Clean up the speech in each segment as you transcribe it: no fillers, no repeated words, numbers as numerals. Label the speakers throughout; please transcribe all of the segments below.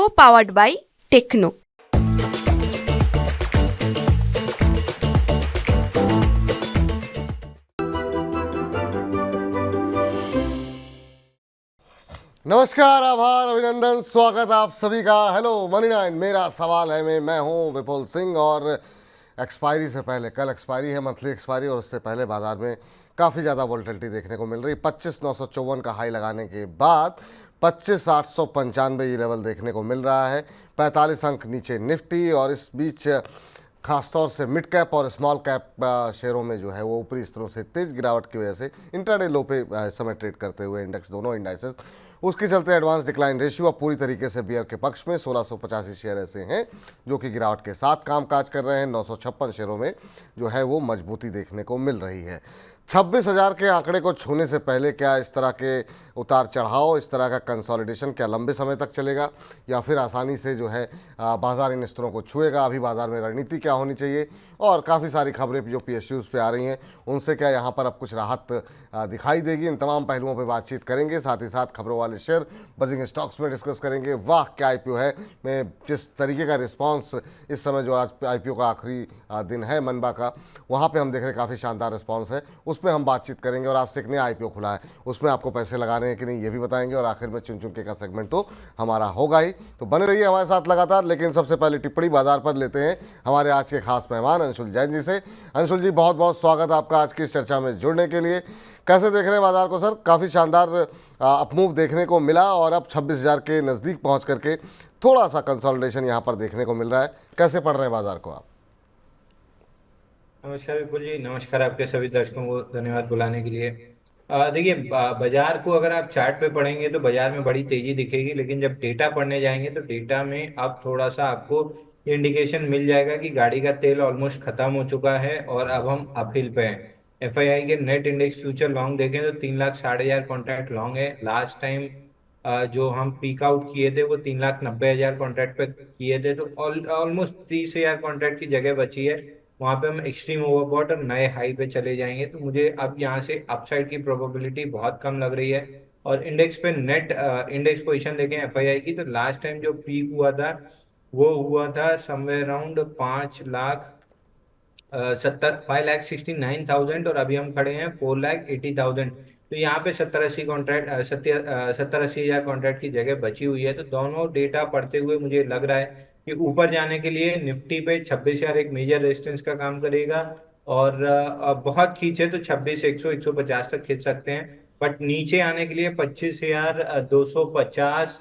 Speaker 1: co-powered by Techno।
Speaker 2: नमस्कार, आभार, अभिनंदन, स्वागत आप सभी का। हेलो मनी 9, मेरा सवाल है मैं हूं विपुल सिंह। और एक्सपायरी से पहले, कल एक्सपायरी है, मंथली एक्सपायरी, और उससे पहले बाजार में काफ़ी ज़्यादा वोलेटिलिटी देखने को मिल रही। 25,954 का हाई लगाने के बाद 25,895 ये लेवल देखने को मिल रहा है। 45 अंक नीचे निफ्टी, और इस बीच खासतौर से मिड कैप और स्मॉल कैप शेयरों में जो है वो ऊपरी स्तरों से तेज गिरावट की वजह से इंट्राडे लो पे इस समय ट्रेड करते हुए इंडेक्स, दोनों इंडाइसेस, उसके चलते एडवांस डिक्लाइन रेशियो अब पूरी तरीके से बियर के पक्ष में। 1685 शेयर ऐसे हैं जो कि गिरावट के साथ कामकाज कर रहे हैं। 956 शेयरों में जो है वो मजबूती देखने को मिल रही है। 26,000 के आंकड़े को छूने से पहले क्या इस तरह के उतार चढ़ाव, इस तरह का कंसोलिडेशन क्या लंबे समय तक चलेगा, या फिर आसानी से जो है बाजार इन स्तरों को छुएगा? अभी बाजार में रणनीति क्या होनी चाहिए, और काफ़ी सारी खबरें जो PSUs पे आ रही हैं उनसे क्या यहाँ पर अब कुछ राहत दिखाई देगी? इन तमाम पहलुओं पे बातचीत करेंगे। साथ ही साथ खबरों वाले शेयर, बजिंग स्टॉक्स में डिस्कस करेंगे। वाह क्या IPO है, मैं जिस तरीके का रिस्पांस इस समय, जो आज IPO का आखिरी दिन है मनबा का, वहाँ पे हम देख रहे हैं काफ़ी शानदार रिस्पांस है, उस पर हम बातचीत करेंगे। और आज से एक नया IPO खुला है, उसमें आपको पैसे लगाने हैं कि नहीं ये भी बताएंगे। और आखिर में चुन चुन के का सेगमेंट तो हमारा होगा ही। तो बने रहिए हमारे साथ लगातार। लेकिन सबसे पहले टिप्पणी बाजार पर लेते हैं हमारे आज के खास मेहमान अंशुल जैन जी से। अंशुल जी, बहुत बहुत स्वागत आपका आज की इस चर्चा में जुड़ने के लिए। कैसे देख रहे हैं बाजार को सर? काफ़ी शानदार अपमूव देखने को मिला, और अब 26,000 के नज़दीक पहुंच करके थोड़ा सा कंसोलिडेशन यहाँ पर देखने को मिल रहा है। कैसे पढ़ रहे हैं बाजार को आप?
Speaker 3: नमस्कार विपुल जी, नमस्कार आपके सभी दर्शकों को, धन्यवाद बुलाने के लिए। देखिए, बाजार को अगर आप चार्ट पे पढ़ेंगे तो बाजार में बड़ी तेजी दिखेगी, लेकिन जब डेटा पढ़ने जाएंगे तो डेटा में अब थोड़ा सा आपको इंडिकेशन मिल जाएगा कि गाड़ी का तेल ऑलमोस्ट खत्म हो चुका है और अब हम अपहिल पे हैं। FII के नेट इंडेक्स फ्यूचर लॉन्ग देखें तो 3,60,000 कॉन्ट्रैक्ट लॉन्ग है। लास्ट टाइम जो हम पीक आउट किए थे वो 3,90,000 कॉन्ट्रैक्ट पे किए थे, तो ऑलमोस्ट 30,000 कॉन्ट्रैक्ट की जगह बची है। वहां पे हम एक्सट्रीम ओवरबॉट और नए हाई पे चले जाएंगे, तो मुझे अब यहाँ से अपसाइड की प्रोबेबिलिटी बहुत कम लग रही है। और इंडेक्स पे नेट इंडेक्स पोजीशन देखें FII की, तो लास्ट टाइम जो पीक हुआ था वो हुआ था समवेयर अराउंड 5,69,000, और अभी हम खड़े हैं 4,80,000। तो यहाँ पे 70-80 हजार कॉन्ट्रैक्ट की जगह बची हुई है। तो दोनों डेटा पढ़ते हुए मुझे लग रहा है कि ऊपर जाने के लिए निफ्टी पे 26,000 एक मेजर रेजिस्टेंस का काम करेगा, और बहुत खींचे तो 26,100 150 तक खींच सकते हैं। बट नीचे आने के लिए 25,250,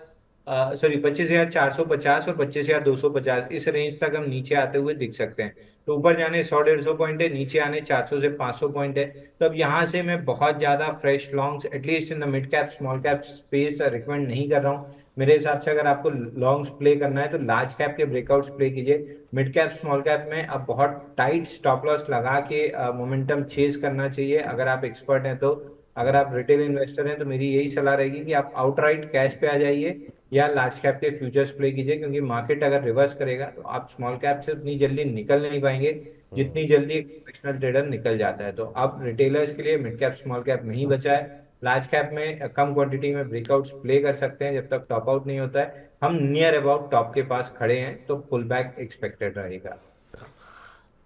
Speaker 3: सॉरी 25,450 और 25,250, इस रेंज तक हम नीचे आते हुए दिख सकते हैं। तो ऊपर जाने 100-150 पॉइंट है, नीचे आने 400 से 500 पॉइंट है। तो अब यहाँ से मैं बहुत ज्यादा fresh longs at least in the mid cap small cap space recommend नहीं कर रहा हूँ। मेरे हिसाब से अगर आपको लॉन्ग्स प्ले करना है तो लार्ज कैप के ब्रेकआउट्स प्ले कीजिए। मिड कैप स्मॉल कैप में अब बहुत टाइट स्टॉप लॉस लगा के मोमेंटम चेज करना चाहिए अगर आप एक्सपर्ट हैं तो। अगर आप रिटेल इन्वेस्टर हैं तो मेरी यही सलाह रहेगी कि आप आउटराइट कैश पे आ जाइए या लार्ज कैप के फ्यूचर्स प्ले कीजिए, क्योंकि मार्केट अगर रिवर्स करेगा तो आप स्मॉल कैप से उतनी जल्दी निकल नहीं पाएंगे जितनी जल्दी प्रोफेशनल ट्रेडर निकल जाता है। तो अब रिटेलर्स के लिए मिड कैप स्मॉल कैप नहीं बचा है। लार्ज कैप में कम क्वांटिटी में ब्रेकआउट्स प्ले कर सकते हैं जब तक टॉप आउट नहीं होता है। हम नियर अबाउट टॉप के पास खड़े हैं, तो पुल बैक एक्सपेक्टेड रहेगा।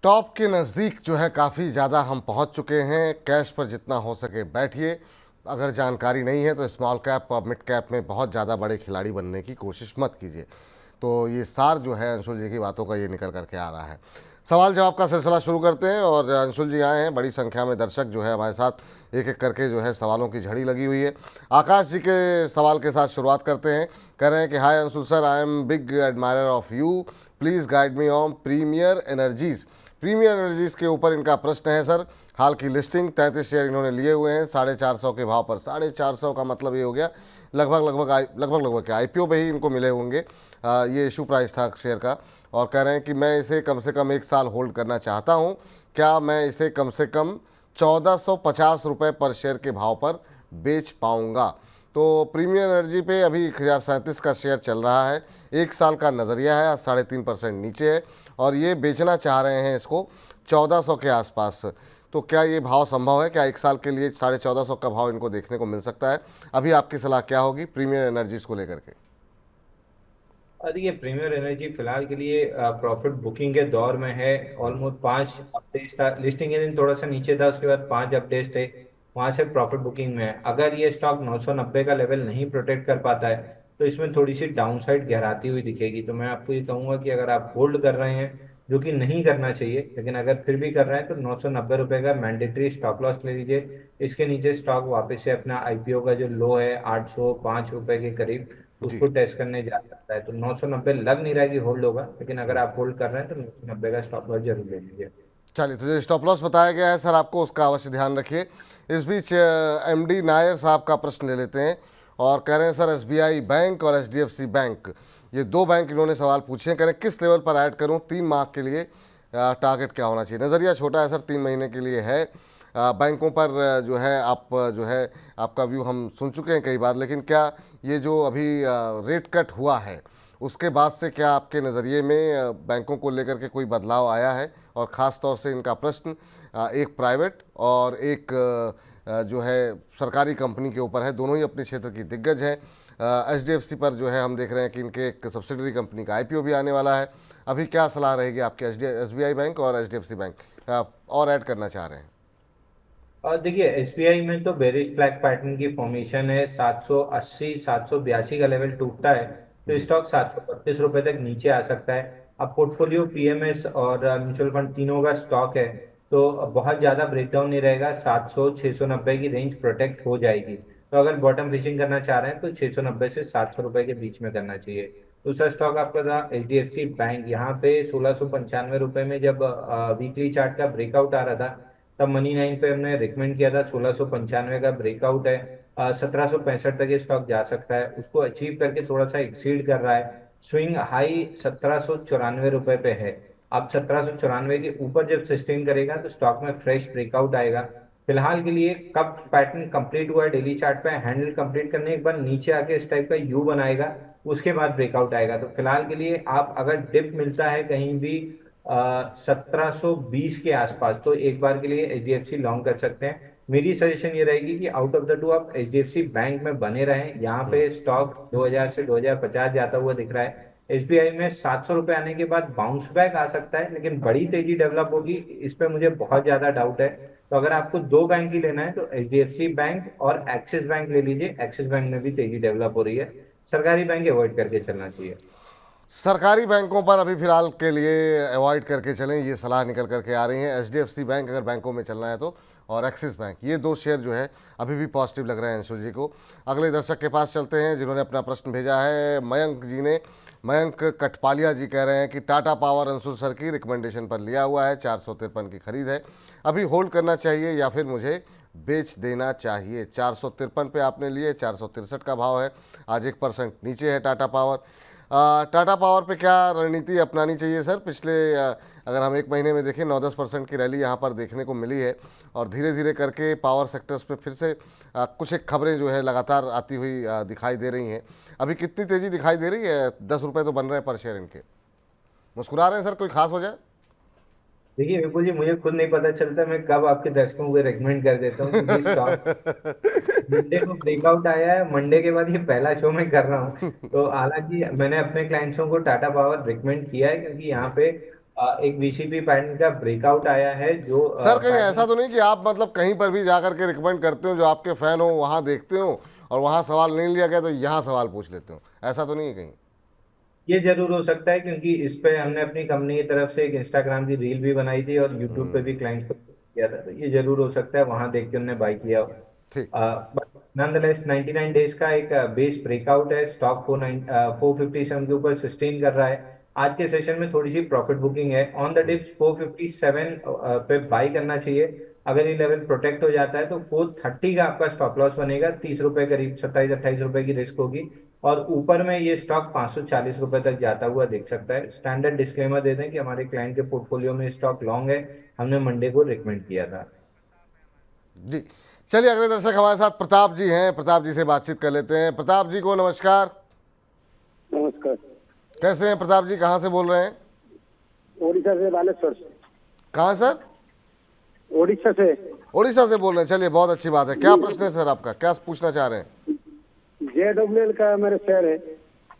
Speaker 2: टॉप के नज़दीक जो है काफ़ी ज़्यादा हम पहुंच चुके हैं। कैश पर जितना हो सके बैठिए। अगर जानकारी नहीं है तो स्मॉल कैप और मिड कैप में बहुत ज़्यादा बड़े खिलाड़ी बनने की कोशिश मत कीजिए। तो ये सार जो है अंशुल जी की बातों का ये निकल करके आ रहा है। सवाल जवाब का सिलसिला शुरू करते हैं, और अंशुल जी आए हैं। बड़ी संख्या में दर्शक जो है हमारे साथ एक एक करके जो है सवालों की झड़ी लगी हुई है। आकाश जी के सवाल के साथ शुरुआत करते हैं। कह रहे हैं कि hi Anshul sir, I am big admirer of you, please guide me on Premier Energies. Premier Energies के ऊपर इनका प्रश्न है सर। हाल की लिस्टिंग 33 शेयर इन्होंने लिए हुए हैं 450 के भाव पर। 450 का मतलब ये हो गया लगभग के IPO पे ही इनको मिले होंगे। ये इशू प्राइस था शेयर का। और कह रहे हैं कि मैं इसे कम से कम 1 साल होल्ड करना चाहता हूं, क्या मैं इसे कम से कम 1450 रुपये पर शेयर के भाव पर बेच पाऊंगा? तो प्रीमियर एनर्जी पे अभी 1037 का शेयर चल रहा है। 1 साल का नज़रिया है, 3.5% नीचे है, और ये बेचना चाह रहे हैं इसको 1400 के आसपास। तो क्या ये भाव संभव है? क्या 1 साल के लिए 1450 का भाव इनको देखने को मिल सकता है? अभी आपकी सलाह क्या होगी प्रीमियर एनर्जीज को लेकर के?
Speaker 3: देखिए प्रीमियर एनर्जी फिलहाल के लिए प्रॉफिट बुकिंग के दौर में है। ऑलमोस्ट 5 अपडेट्स था, लिस्टिंग के दिन थोड़ा सा नीचे था, उसके बाद 5 अपडेट्स थे, वहां से प्रॉफिट बुकिंग में है। अगर ये स्टॉक 990 का लेवल नहीं प्रोटेक्ट कर पाता है तो इसमें थोड़ी सी डाउनसाइड गहराती हुई दिखेगी। तो मैं आपको ये कहूंगा कि अगर आप होल्ड कर रहे हैं, जो कि नहीं करना चाहिए, लेकिन अगर फिर भी कर रहे हैं तो 990 रुपये का मैंडेटरी स्टॉप लॉस ले लीजिए। इसके नीचे स्टॉक वापस से अपना आईपीओ का जो लो है 805 रुपये के करीब,
Speaker 2: जी।
Speaker 3: उसको टेस्ट करने जा सकता है। तो 990 लग नहीं रहा है कि होल्ड होगा, लेकिन अगर आप होल्ड कर रहे हैं तो 990 का स्टॉप लॉस जरूर ले लीजिए।
Speaker 2: चलिए, तो जो स्टॉप लॉस बताया गया है सर आपको, उसका अवश्य ध्यान रखिए। इस बीच एमडी नायर साहब का प्रश्न ले लेते हैं और कह रहे हैं सर एसबीआई बैंक और एचडीएफसी बैंक, ये दो बैंक इन्होंने सवाल पूछे हैं, कह रहे हैं किस लेवल पर ऐड करूं, 3 माह के लिए टारगेट क्या होना चाहिए। नज़रिया छोटा है सर, 3 महीने के लिए है। बैंकों पर जो है जो है आपका व्यू हम सुन चुके हैं कई बार, लेकिन क्या ये जो अभी रेट कट हुआ है उसके बाद से क्या आपके नज़रिए में बैंकों को लेकर के कोई बदलाव आया है? और ख़ास तौर से इनका प्रश्न एक प्राइवेट और एक जो है सरकारी कंपनी के ऊपर है, दोनों ही अपने क्षेत्र की दिग्गज हैं। एचडीएफसी पर जो है हम देख रहे हैं कि इनके एक सब्सिडरी कंपनी का आईपीओ भी आने वाला है। अभी क्या सलाह रहेगी आपके एसबीआई बैंक और एचडीएफसी बैंक और ऐड करना चाह रहे हैं?
Speaker 3: और देखिए एसबीआई में तो बेरिश फ्लैग पैटर्न की फॉर्मेशन है। 780 782 का लेवल टूटता है तो
Speaker 2: जी।
Speaker 3: स्टॉक 732 रुपए तक नीचे आ सकता है। अब पोर्टफोलियो पीएमएस और म्यूचुअल फंड तीनों का स्टॉक है, तो बहुत ज्यादा ब्रेकडाउन नहीं रहेगा। 700 690 की रेंज प्रोटेक्ट हो जाएगी। तो अगर बॉटम फिशिंग करना चाह रहे हैं तो 690 से 700 रुपए के बीच में करना चाहिए। दूसरा स्टॉक आपका था H D F C bank. यहाँ पे 1695 रुपए में जब वीकली चार्ट का ब्रेकआउट आ रहा था, तब मनी नाइन पे हमने रिकमेंड किया था 1695 का ब्रेकआउट है। 1765 तक ये स्टॉक जा सकता है, उसको अचीव करके थोड़ा सा एक्सीड कर रहा है। स्विंग हाई 1794 रुपए पे है। अब 1794 के ऊपर जब सस्टेन करेगा तो स्टॉक में फ्रेश ब्रेकआउट आएगा। फिलहाल के लिए कब पैटर्न कंप्लीट हुआ है डेली चार्ट पे, हैंडल कंप्लीट करने के बाद नीचे आके इस टाइप का यू बनाएगा, उसके बाद ब्रेकआउट आएगा। तो फिलहाल के लिए आप अगर डिप मिलता है कहीं भी 1720 के आसपास, तो एक बार के लिए H D F C long कर सकते हैं। मेरी सजेशन ये रहेगी कि आउट ऑफ द टू आप H D F C bank में बने रहें। यहाँ पे स्टॉक 2000 से 2050 जाता हुआ दिख रहा है। एसबीआई में 700 रुपए आने के बाद बाउंस बैक आ सकता है, लेकिन बड़ी तेजी डेवलप होगी इस पे मुझे बहुत ज्यादा डाउट है। तो अगर आपको दो बैंक ही लेना है तो H D F C bank और एक्सिस बैंक ले लीजिए। एक्सिस बैंक में भी तेजी डेवलप हो रही है। सरकारी बैंक अवॉइड करके चलना चाहिए।
Speaker 2: सरकारी बैंकों पर अभी फिलहाल के लिए अवॉइड करके चलें, ये सलाह निकल करके आ रही है। एचडीएफसी बैंक अगर बैंकों में चलना है तो, और एक्सिस बैंक, ये दो शेयर जो है अभी भी पॉजिटिव लग रहे हैं अंशुल जी को। अगले दर्शक के पास चलते हैं जिन्होंने अपना प्रश्न भेजा है, मयंक जी ने। मयंक कटपालिया जी कह रहे हैं कि टाटा पावर अंशुल सर की रिकमेंडेशन पर लिया हुआ है, 453 की खरीद है, अभी होल्ड करना चाहिए या फिर मुझे बेच देना चाहिए? 453 पे आपने लिए, 463 का भाव है, आज 1% नीचे है टाटा पावर। टाटा पावर पे क्या रणनीति अपनानी चाहिए सर? पिछले अगर हम 1 महीने में देखें 9-10% की रैली यहाँ पर देखने को मिली है, और धीरे धीरे करके पावर सेक्टर्स में फिर से कुछ एक खबरें जो है लगातार आती हुई दिखाई दे रही हैं। अभी कितनी तेज़ी दिखाई दे रही है? 10 रुपये तो बन रहे हैं पर शेयर इनके। मुस्कुरा रहे हैं सर, कोई खास वजह?
Speaker 3: देखिए विपुल जी, मुझे खुद नहीं पता चलता मैं कब आपके दर्शकों को रेकमेंड कर देता हूँ, क्योंकि स्टॉक मंडे को ब्रेकआउट आया है, मंडे के बाद ये पहला शो मैं कर रहा हूँ। तो हालांकि मैंने अपने क्लाइंट्सों को टाटा पावर रिकमेंड किया है, क्योंकि यहाँ पे एक वीसीपी पैटर्न का ब्रेकआउट आया है जो
Speaker 2: सर कहीं
Speaker 3: पैटर्न।
Speaker 2: ऐसा तो नहीं कि आप मतलब कहीं पर भी जा करके रिकमेंड करते हो, जो आपके फ़ैन हो वहाँ देखते हो और वहाँ सवाल नहीं लिया गया तो यहाँ सवाल पूछ लेते हो, ऐसा तो नहीं है कहीं?
Speaker 3: ये जरूर हो सकता है, क्योंकि इस पे हमने अपनी कंपनी की तरफ से एक इंस्टाग्राम की रील भी बनाई थी और यूट्यूब पे भी क्लाइंट्स को किया था, तो ये जरूर हो सकता है वहां देख के उन्होंने बाय किया।
Speaker 2: ठीक।
Speaker 3: बट नॉनदलेस 99 डेज का एक बेस ब्रेकआउट है। स्टॉक 457 के ऊपर सस्टेन कर रहा है। आज के सेशन में थोड़ी सी प्रॉफिट बुकिंग है। ऑन द डिप्स 457 पे बाय करना चाहिए। अगर ये लेवल प्रोटेक्ट हो जाता है तो 430 का आपका स्टॉप लॉस बनेगा। 30 रुपए करीब 27-28 रुपए की रिस्क होगी, और ऊपर में ये स्टॉक 540 रुपए तक जाता हुआ दिख सकता है। स्टैंडर्ड डिस्क्लेमर दे दें कि हमारे क्लाइंट के पोर्टफोलियो में स्टॉक लॉन्ग है, हमने मंडे को रिकमेंड किया था।
Speaker 2: जी, चलिए अगले दर्शक हमारे साथ प्रताप जी हैं, प्रताप जी से बातचीत कर लेते हैं। प्रताप जी को नमस्कार।
Speaker 4: नमस्कार।
Speaker 2: कैसे हैं प्रताप जी, कहाँ से बोल रहे हैं?
Speaker 4: ओडिशा से, बालेश्वर से।
Speaker 2: कहाँ सर?
Speaker 4: ओडिशा से।
Speaker 2: उड़ीसा से बोल रहे हैं, चलिए बहुत अच्छी बात है। क्या प्रश्न है सर आपका, क्या पूछना चाह रहे हैं?
Speaker 4: जेडब्ल्यूएल का मेरे शेयर है।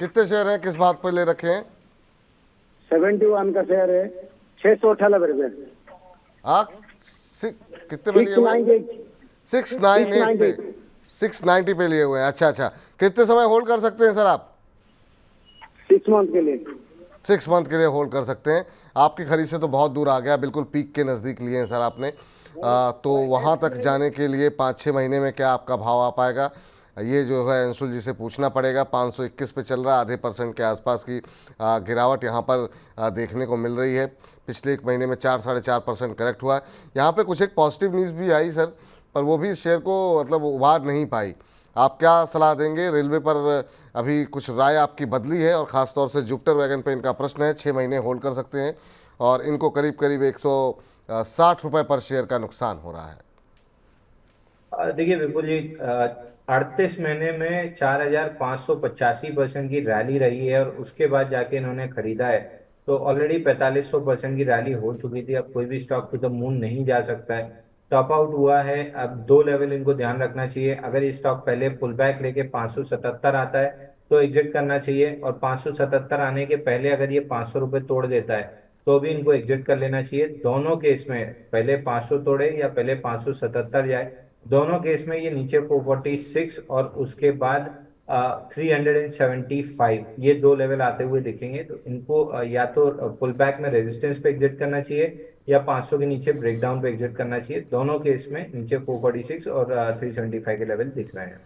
Speaker 2: कितने शेयर हैं, किस बात पर ले रखे हैं?
Speaker 4: 71 का शेयर है, 698 रुपए।
Speaker 2: आप कितने पे लिए हुए हैं? 698 पे, 690 पे लिए हुए हैं। अच्छा अच्छा, कितने समय होल्ड कर सकते हैं सर आप?
Speaker 4: 6 मंथ के लिए।
Speaker 2: 6 मंथ के लिए होल्ड कर सकते हैं। आपकी खरीद से तो बहुत दूर आ गया, बिल्कुल पीक के नज़दीक लिए हैं सर आपने। तो वहाँ तक जाने के लिए 5-6 महीने में क्या आपका भाव आ पाएगा, ये जो है अंशुल जी से पूछना पड़ेगा। 521 पे चल रहा है, आधे % के आसपास की गिरावट यहाँ पर देखने को मिल रही है। पिछले 1 महीने में 4-4.5% करेक्ट हुआ है। यहाँ पे कुछ एक पॉजिटिव न्यूज़ भी आई सर, पर वो भी शेयर को मतलब उभार नहीं पाई। आप क्या सलाह देंगे? रेलवे पर अभी कुछ राय आपकी बदली है, और ख़ासतौर से जुपिटर वैगन पे इनका प्रश्न है। 6 महीने होल्ड कर सकते हैं और इनको करीब करीब 160 रुपये पर शेयर का नुकसान हो रहा है।
Speaker 3: देखिए विपुल जी, 38 महीने में 4,585% की रैली रही है और उसके बाद जाके इन्होंने खरीदा है। तो ऑलरेडी 4500% की रैली हो चुकी थी। अब कोई भी स्टॉक टू द मून नहीं जा सकता है, टॉप आउट हुआ है। अब 2 लेवल इनको ध्यान रखना चाहिए। अगर ये स्टॉक पहले पुल बैक लेके 577 आता है तो एग्जिट करना चाहिए, और 577 आने के पहले अगर ये 500 रुपये तोड़ देता है तो भी इनको एग्जिट कर लेना चाहिए। दोनों केस में पहले 500 तोड़े या पहले 577 जाए, दोनों केस में ये नीचे 446 और उसके बाद 375, ये 2 लेवल आते हुए दिखेंगे। तो इनको या तो पुल बैक में रेजिस्टेंस पे एग्जिट करना चाहिए या 500 के नीचे ब्रेकडाउन पे एग्जिट करना चाहिए। दोनों केस में नीचे 446 और 375 के लेवल दिख रहे हैं।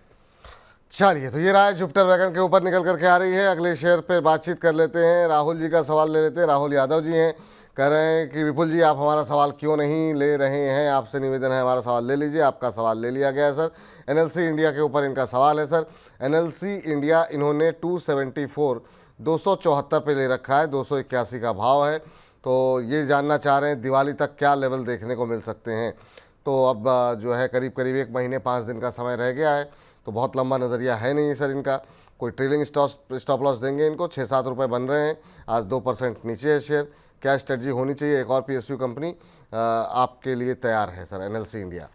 Speaker 2: चलिए, तो ये राय जुपिटर वैगन के ऊपर निकल करके आ रही है। अगले शेयर पे बातचीत कर लेते हैं। राहुल जी का सवाल ले लेते हैं। राहुल यादव जी हैं, कह रहे हैं कि विपुल जी आप हमारा सवाल क्यों नहीं ले रहे हैं, आपसे निवेदन है हमारा सवाल ले लीजिए। आपका सवाल ले लिया गया है सर। एनएलसी इंडिया के ऊपर इनका सवाल है सर। एनएलसी इंडिया इन्होंने 274 274 पे ले रखा है, 281 का भाव है। तो ये जानना चाह रहे हैं दिवाली तक क्या लेवल देखने को मिल सकते हैं। तो अब जो है करीब करीब 1 महीने 5 दिन का समय रह गया है, तो बहुत लंबा नज़रिया है नहीं सर इनका। कोई ट्रेलिंग स्टॉप लॉस देंगे इनको। 6-7 रुपये बन रहे हैं, आज 2% नीचे है शेयर। क्या स्ट्रेटजी होनी चाहिए? एक और पीएसयू कंपनी आपके लिए तैयार है सर, एनएलसी इंडिया।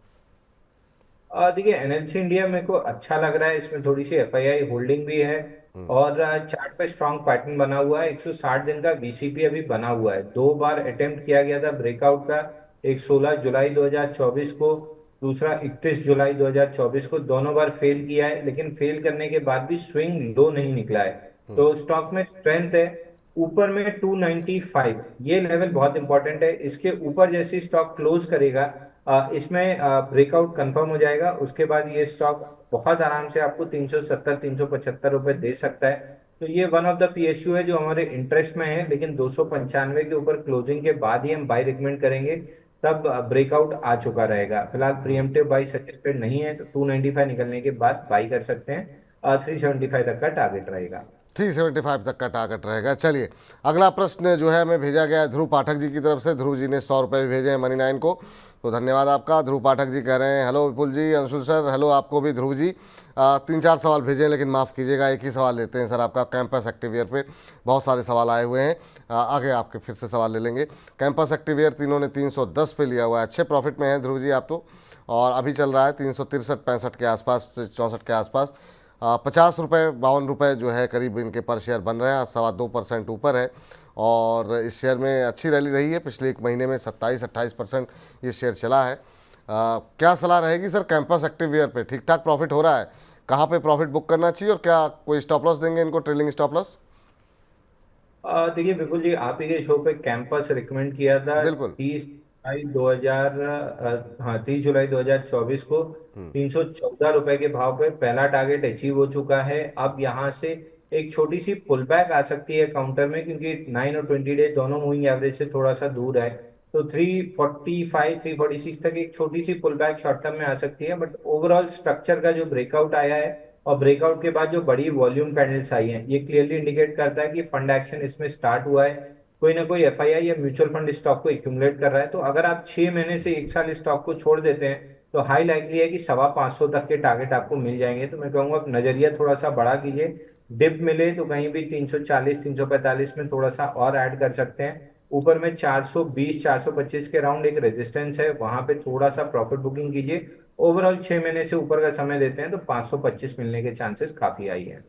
Speaker 3: देखिए एनएलसी इंडिया मेरे को अच्छा लग रहा है। इसमें थोड़ी सी एफआईआई होल्डिंग भी है और चार्ट पे स्ट्रॉन्ग पैटर्न बना हुआ है। 160 दिन का बीसीपी अभी बना हुआ है। 2 बार अटेम्प्ट किया गया था ब्रेकआउट का, एक 16 जुलाई 2024 को, दूसरा 31 जुलाई 2024 को। दोनों बार फेल किया है, लेकिन फेल करने के बाद भी स्विंग लो नहीं निकला है। तो स्टॉक में स्ट्रेंथ है। ऊपर में 295 ये लेवल बहुत इंपॉर्टेंट है। इसके ऊपर जैसे स्टॉक क्लोज करेगा, इसमें ब्रेकआउट कंफर्म हो जाएगा, उसके बाद ये स्टॉक बहुत आराम से आपको 370-375 रुपए दे सकता है। तो ये वन ऑफ द पीएसयू है जो हमारे इंटरेस्ट में है, लेकिन 295 के ऊपर क्लोजिंग के बाद ही हम बाय रिकमेंड करेंगे। तब ब्रेकआउट आ चुका रहेगा। फिलहाल प्रीएम्प्टिव बाय सजेस्टेड नहीं है, तो 295 निकलने के बाद बाय कर सकते हैं। 375 तक का टारगेट रहेगा।
Speaker 2: 375 तक का टारगेट रहेगा। चलिए, अगला प्रश्न जो है हमें भेजा गया है ध्रुव पाठक जी की तरफ से। ध्रुव जी ने 100 रुपये भी भेजे हैं मनी 9 को, तो धन्यवाद आपका। ध्रुव पाठक जी कह रहे हैं हेलो विपुल जी, अंशुल सर, हेलो आपको भी ध्रुव जी। 3-4 सवाल भेजे हैं, लेकिन माफ़ कीजिएगा एक ही सवाल लेते हैं सर आपका। कैंपस एक्टिवियर पे बहुत सारे सवाल आए हुए हैं, आगे आपके फिर से सवाल ले लेंगे। कैंपस एक्टिवियर तीनों ने 310 पे लिया हुआ है। अच्छे प्रॉफिट में है ध्रुव जी आप तो, और अभी चल रहा है 363-65 के आसपास, 64 के आसपास। 50 रुपये 52 रुपये जो है करीब इनके पर शेयर बन रहे हैं। 2.25% ऊपर है, और इस शेयर में अच्छी रैली रही है। पिछले 1 महीने में 27-28% ये शेयर चला है। क्या सलाह रहेगी सर कैंपस एक्टिवियर पे? ठीक ठाक प्रॉफिट हो रहा है, कहाँ पे प्रॉफिट बुक करना चाहिए, और क्या कोई स्टॉप लॉस देंगे इनको, ट्रेलिंग स्टॉप लॉस?
Speaker 3: देखिए विपुल जी, आप ही के शो पे कैंपस रिकमेंड किया था
Speaker 2: बिल्कुल।
Speaker 3: 30 जुलाई 2024 को 314 रुपए के भाव पे पहला टारगेट अचीव हो चुका है। अब यहाँ से एक छोटी सी पुल बैक आ सकती है काउंटर में, क्योंकि 9 और 20 डे दोनों मूविंग एवरेज से थोड़ा सा दूर है। तो 345 346 तक एक छोटी सी पुल बैक शॉर्ट टर्म में आ सकती है। बट ओवरऑल स्ट्रक्चर का जो ब्रेकआउट आया है और ब्रेकआउट के बाद जो बड़ी वॉल्यूम कैंडल्स आई हैं, ये क्लियरली इंडिकेट करता है कि फंड एक्शन इसमें स्टार्ट हुआ है। कोई ना कोई एफआईआई या म्यूचुअल फंड स्टॉक को एक्यूमुलेट कर रहा है। तो अगर आप 6 महीने से 1 साल स्टॉक को छोड़ देते हैं तो हाई लाइकली है कि 550 तक के टारगेट आपको मिल जाएंगे। तो मैं कहूंगा नजरिया थोड़ा सा बड़ा कीजिए। डिप मिले तो कहीं भी 340 345 में थोड़ा सा और ऐड कर सकते हैं। ऊपर में 420 425 के राउंड एक रेजिस्टेंस है, वहां पे थोड़ा सा प्रॉफिट बुकिंग कीजिए। ओवरऑल 6 महीने से ऊपर का समय देते हैं तो 525 मिलने के चांसेस काफी आई है।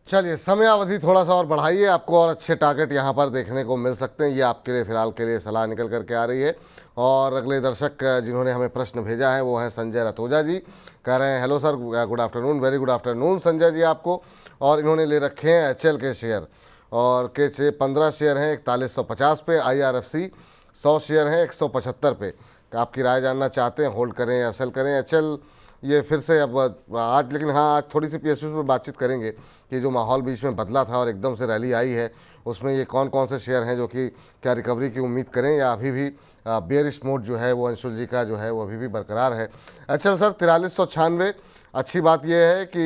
Speaker 2: चलिए समय अवधि थोड़ा सा और बढ़ाइए, आपको और अच्छे टारगेट यहाँ पर देखने को मिल सकते हैं। ये आपके लिए फिलहाल के लिए सलाह निकल करके आ रही है। और अगले दर्शक जिन्होंने हमें प्रश्न भेजा है वो हैं संजय रतोजा जी। कह रहे हैं hello sir, good afternoon, very good afternoon Sanjay ji आपको। और इन्होंने ले रखे हैं एचएल के शेयर, और के 15 शेयर हैं 4150 पे, IRFC 100 शेयर हैं 175 पे। आपकी राय जानना चाहते हैं, होल्ड करें या सेल करें एचएल? ये फिर से अब आज, लेकिन हाँ आज थोड़ी सी PSU पे बातचीत करेंगे कि जो माहौल बीच में बदला था और एकदम से रैली आई है, उसमें ये कौन कौन से शेयर हैं जो कि क्या रिकवरी की उम्मीद करें, या अभी भी बेयरिश मोड जो है वो अंशुल जी का जो है वो अभी भी बरकरार है। अच्छा सर, 4396, अच्छी बात यह है कि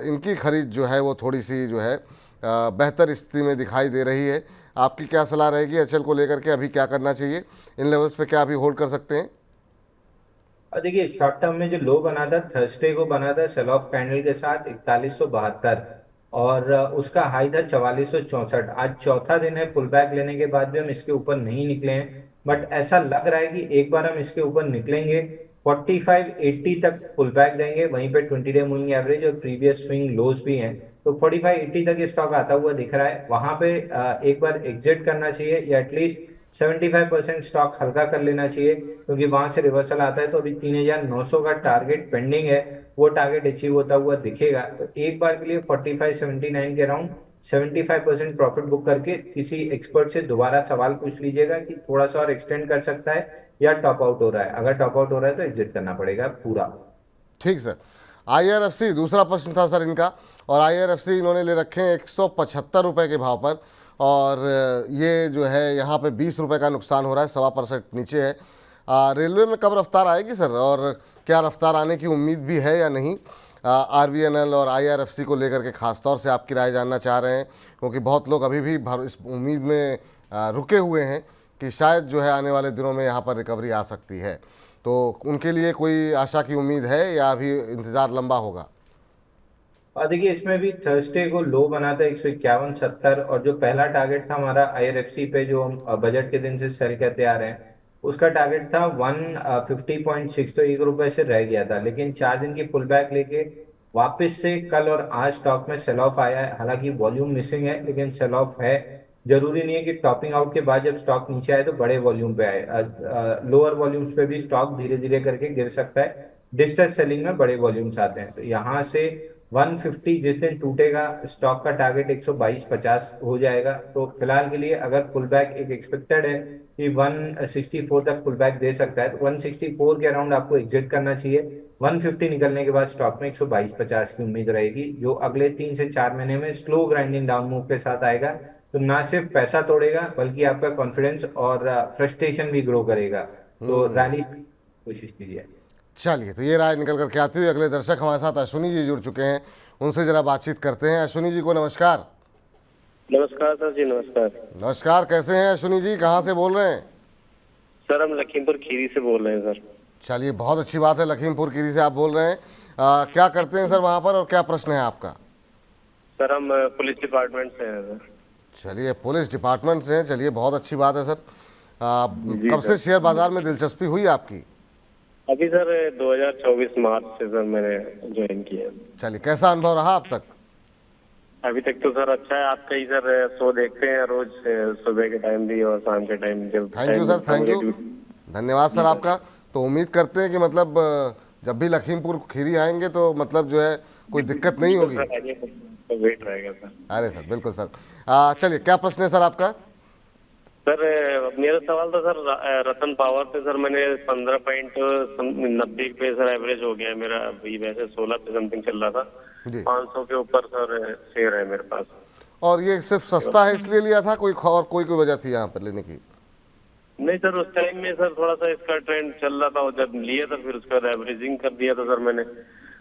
Speaker 2: इनकी खरीद जो है वो थोड़ी सी जो है बेहतर स्थिति में दिखाई दे रही है। आपकी क्या सलाह रहेगी एचएल को लेकर के, अभी क्या करना चाहिए, इन लेवल्स पे क्या अभी होल्ड कर सकते हैं?
Speaker 3: और देखिए शॉर्ट टर्म में जो लो बना था थर्सडे को बना था सेल ऑफ कैंडल के साथ 4172, और उसका हाई था 4464। आज चौथा दिन है, पुल बैक लेने के बाद भी हम इसके ऊपर नहीं निकले हैं, बट ऐसा लग रहा है कि एक बार हम इसके ऊपर निकलेंगे 4580 तक पुल बैक देंगे। वहीं पे 20 डे मूविंग एवरेज और प्रीवियस स्विंग लोज भी हैं, तो 4580 तक स्टॉक आता हुआ दिख रहा है। वहां पे एक बार एग्जिट करना चाहिए, या एटलीस्ट 75% स्टॉक हल्का कर लेना चाहिए, क्योंकि वहां से रिवर्सल आता है। तो अभी 3900 का टारगेट पेंडिंग है, वो टारगेट अचीव होता हुआ दिखेगा। तो एक बार के लिए 4579 के अराउंड 75% प्रॉफिट बुक करके किसी एक्सपर्ट से दोबारा सवाल पूछ लीजिएगा कि थोड़ा सा और एक्सटेंड कर सकता है या टॉप आउट हो रहा है। अगर टॉप आउट हो रहा है तो एग्जिट करना पड़ेगा पूरा।
Speaker 2: ठीक सर। IRFC दूसरा प्रश्न था सर इनका, और IRFC इन्होंने ले रखे हैं 175 रुपये के भाव पर, और ये जो है यहाँ पे 20 रुपये का नुकसान हो रहा है, 1.25% नीचे है। रेलवे में कब रफ्तार आएगी सर, और क्या रफ्तार आने की उम्मीद भी है या नहीं? RVNL और IRFC को लेकर के खास तौर से आपकी राय जानना चाह रहे हैं, क्योंकि बहुत लोग अभी भी इस उम्मीद में रुके हुए हैं कि शायद जो है आने वाले दिनों में यहाँ पर रिकवरी आ सकती है। तो उनके लिए कोई आशा की उम्मीद है या अभी इंतज़ार लंबा होगा?
Speaker 3: और देखिए इसमें भी थर्सडे को लो बना था 151.70, और जो पहला टारगेट था हमारा IRFC पे, जो हम बजट के दिन से सेल करते आ रहे हैं, उसका टारगेट था 150.6, तो 1 रुपए से रह गया था। लेकिन 4 दिन की पुल बैक लेके वापस से कल और आज स्टॉक में सेल ऑफ आया है। हालांकि वॉल्यूम मिसिंग है, लेकिन सेल ऑफ है। जरूरी नहीं है कि टॉपिंग आउट के बाद जब स्टॉक नीचे आए तो बड़े वॉल्यूम पे आए, लोअर वॉल्यूम्स पे भी स्टॉक धीरे धीरे करके गिर सकता है। डिस्ट्रेस सेलिंग में बड़े वॉल्यूम्स आते हैं, तो यहाँ से 150 जिस दिन टूटेगा, स्टॉक का टारगेट 122.50 हो जाएगा। तो फिलहाल के लिए अगर पुल बैक एक एक्सपेक्टेड है कि 164 तक पुल बैक दे सकता है, तो 164 के अराउंड आपको एग्जिट करना चाहिए। 150 निकलने के बाद स्टॉक में 122.50 की उम्मीद रहेगी, जो अगले 3 से 4 महीने में स्लो ग्राइंडिंग डाउन मूव के साथ आएगा। तो ना सिर्फ पैसा तोड़ेगा, बल्कि आपका कॉन्फिडेंस और फ्रस्ट्रेशन भी ग्रो करेगा। तो रैली कोशिश कीजिए।
Speaker 2: चलिए, तो ये राय निकल करके आती हुई अगले दर्शक हमारे साथ अश्विनी जी जुड़ चुके हैं, उनसे ज़रा बातचीत करते हैं। अश्विनी जी को नमस्कार।
Speaker 5: नमस्कार सर जी, नमस्कार।
Speaker 2: नमस्कार, कैसे हैं अश्विनी जी, कहाँ से बोल रहे हैं?
Speaker 5: सर हम लखीमपुर खीरी से बोल रहे हैं सर।
Speaker 2: चलिए, बहुत अच्छी बात है, लखीमपुर खीरी से आप बोल रहे हैं। क्या करते हैं सर वहाँ पर, और क्या प्रश्न है आपका?
Speaker 5: सर हम पुलिस डिपार्टमेंट से हैं सर।
Speaker 2: चलिए, पुलिस डिपार्टमेंट से हैं, चलिए बहुत अच्छी बात है सर। कब से शेयर बाजार में दिलचस्पी हुई आपकी?
Speaker 5: अभी सर 2024 मार्च से सर मैंने ज्वाइन किया।
Speaker 2: चलिए, कैसा अनुभव रहा अब तक?
Speaker 5: अभी तक तो सर अच्छा है। आपका ही सर शो देखते हैं रोज, सुबह के टाइम भी और शाम के टाइम जब।
Speaker 2: Thank you sir, thank you, धन्यवाद सर आपका। तो उम्मीद करते हैं कि मतलब जब भी लखीमपुर खीरी आएंगे तो मतलब जो है कोई दिक्कत नहीं होगी।
Speaker 5: तो वेट रहेगा सर।
Speaker 2: अरे सर बिल्कुल सर। चलिए, क्या प्रश्न है सर आपका?
Speaker 5: सर मेरा सवाल था सर रतन पावर पे। सर मैंने 15.90 पे सर एवरेज हो गया है मेरा। अभी वैसे 16 पे समथिंग चल रहा था,
Speaker 2: जी।
Speaker 5: 500 के ऊपर सर शेयर है मेरे पास।
Speaker 2: और ये सिर्फ सस्ता है इसलिए लिया था, कोई वजह थी यहाँ पर लेने की?
Speaker 5: नहीं सर, उस टाइम में सर थोड़ा सा इसका ट्रेंड चल रहा था, और जब लिया था फिर उसका एवरेजिंग कर दिया था सर मैंने।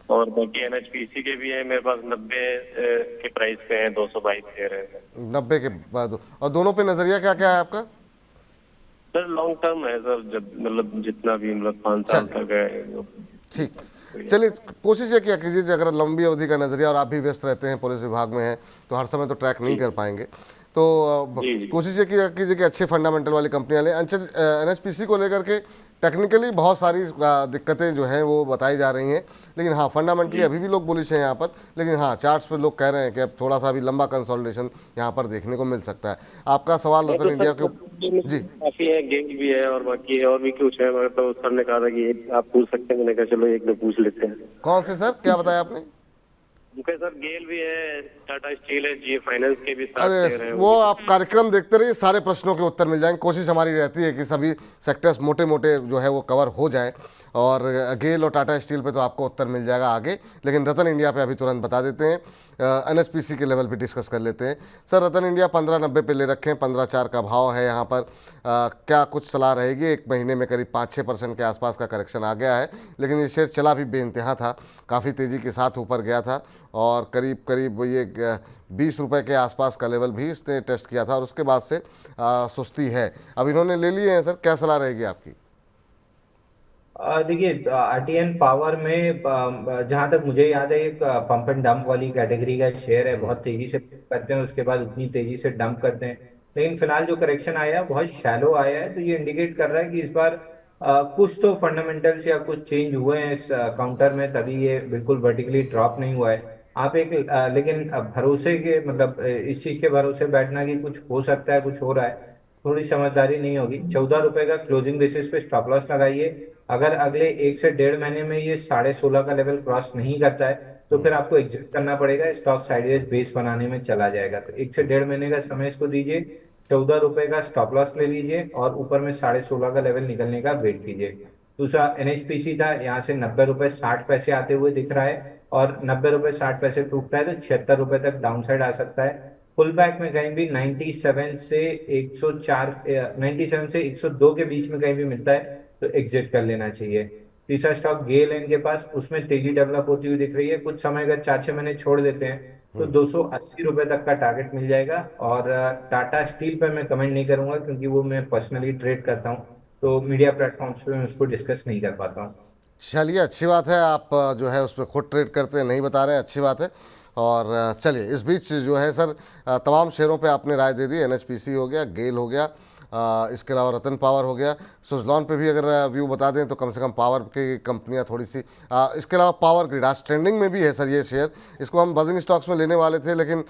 Speaker 5: और बाकी NHPC के भी है मेरे पास, 90 के प्राइस पे है, 222 शेयर है।
Speaker 2: 90 के बाद, और दोनों पे नजरिया क्या क्या है आपका?
Speaker 5: सर लॉन्ग टर्म है सर, जब मतलब जितना भी मतलब 5 साल तक है।
Speaker 2: ठीक, चलिए कोशिश ये किया कीजिए, अगर लंबी अवधि का नजरिया, और आप भी व्यस्त रहते हैं, पुलिस विभाग में हैं, तो हर समय तो ट्रैक नहीं कर पाएंगे, तो कोशिश ये कीजिए कि अच्छे फंडामेंटल वाली कंपनियां लें। NHPC को लेकर के टेक्निकली बहुत सारी दिक्कतें जो हैं वो बताई जा रही हैं, लेकिन हाँ फंडामेंटली अभी भी लोग बुलिश हैं यहाँ पर। लेकिन हाँ चार्ट्स पे लोग कह रहे हैं कि अब थोड़ा सा अभी लंबा कंसोलिडेशन यहाँ पर देखने को मिल सकता है। आपका सवाल रतन इंडिया के जी
Speaker 5: काफी है, गेम भी है और बाकी और भी कुछ है, मगर तो सर ने कहा था कि आप पूछ सकते हैं, मैंने कहा चलो एक में पूछ लेते हैं।
Speaker 2: कौन से सर, क्या बताया आपने?
Speaker 5: उनके सर गेल भी है, टाटा स्टील है, जी फाइनेंस के भी साथ शेयर
Speaker 2: अरे
Speaker 5: हैं।
Speaker 2: वो आप कार्यक्रम देखते रहिए, सारे प्रश्नों के उत्तर मिल जाएंगे। कोशिश हमारी रहती है कि सभी सेक्टर्स मोटे मोटे जो है वो कवर हो जाएं, और गेल और टाटा स्टील पे तो आपको उत्तर मिल जाएगा आगे, लेकिन रतन इंडिया पे अभी तुरंत बता देते हैं। एनएचपीसी के लेवल पे डिस्कस कर लेते हैं। सर रतन इंडिया 1590 पे ले रखे हैं, 15.4 का भाव है यहाँ पर। क्या कुछ सलाह रहेगी? एक महीने में करीब 5-6% के आसपास का करेक्शन आ गया है, लेकिन ये शेयर चला भी बेइंतहा था, काफ़ी तेज़ी के साथ ऊपर गया था, और करीब करीब ये 20 रुपये के आसपास का लेवल भी इसने टेस्ट किया था, और उसके बाद से सुस्ती है। अब इन्होंने ले लिए हैं सर, क्या सलाह रहेगी आपकी?
Speaker 3: देखिए आरटीएन पावर में जहां तक मुझे याद है एक पंप एंड डंप वाली कैटेगरी का शेयर है, बहुत तेजी से करते हैं, उसके बाद उतनी तेजी से डंप करते हैं। लेकिन फिलहाल जो करेक्शन आया है बहुत शैलो आया है, तो ये इंडिकेट कर रहा है कि इस बार कुछ तो फंडामेंटल्स या कुछ चेंज हुए हैं इस काउंटर में, तभी ये बिल्कुल वर्टिकली ड्रॉप नहीं हुआ है। आप एक लेकिन भरोसे के मतलब इस चीज के भरोसे बैठना कि कुछ हो सकता है, कुछ हो रहा है, थोड़ी समझदारी नहीं होगी। 14 रुपए का क्लोजिंग बेसिस पे स्टॉप लॉस लगाइए। अगर अगले 1 से 1.5 महीने में ये 16.5 का लेवल क्रॉस नहीं करता है तो फिर आपको एग्जिट करना पड़ेगा, स्टॉक साइडवेज बेस बनाने में चला जाएगा। तो 1 से 1.5 महीने का समय इसको दीजिए, 14 रुपए का स्टॉप लॉस ले लीजिए और ऊपर में 16.5 का लेवल निकलने का वेट कीजिए। दूसरा एनएचपीसी था, यहाँ से 90 रुपए 60 पैसे आते हुए दिख रहा है, और 90 रुपए 60 पैसे टूटता है तो 76 रुपए तक डाउन साइड आ सकता है। पुल बैक में कहीं भी 97 से 104 97 से 102 के बीच में कहीं भी मिलता है तो एग्जिट कर लेना चाहिए। तीसरा स्टॉक गेल है इनके पास, उसमें तेजी डेवलप होती हुई दिख रही है। कुछ समय अगर 4-6 महीने छोड़ देते हैं तो 280 रुपए तक का टारगेट मिल जाएगा। और टाटा स्टील पे मैं कमेंट नहीं करूंगा क्योंकि वो मैं पर्सनली ट्रेड करता हूँ, तो मीडिया प्लेटफॉर्म्स पे मैं उसको डिस्कस नहीं कर पाता हूँ।
Speaker 2: चलिए अच्छी बात है, आप जो है उस पर खुद ट्रेड करते हैं, नहीं बता रहे हैं, अच्छी बात है। और चलिए इस बीच जो है सर तमाम शेयरों पे आपने राय दे दी। एनएचपीसी हो गया, गेल हो गया, इसके अलावा रतन पावर हो गया, सुजलॉन पे भी अगर व्यू बता दें तो कम से कम पावर की कंपनियां थोड़ी सी। इसके अलावा पावर ग्रिड आज ट्रेंडिंग में भी है सर ये शेयर। इसको हम बजिंग स्टॉक्स में लेने वाले थे, लेकिन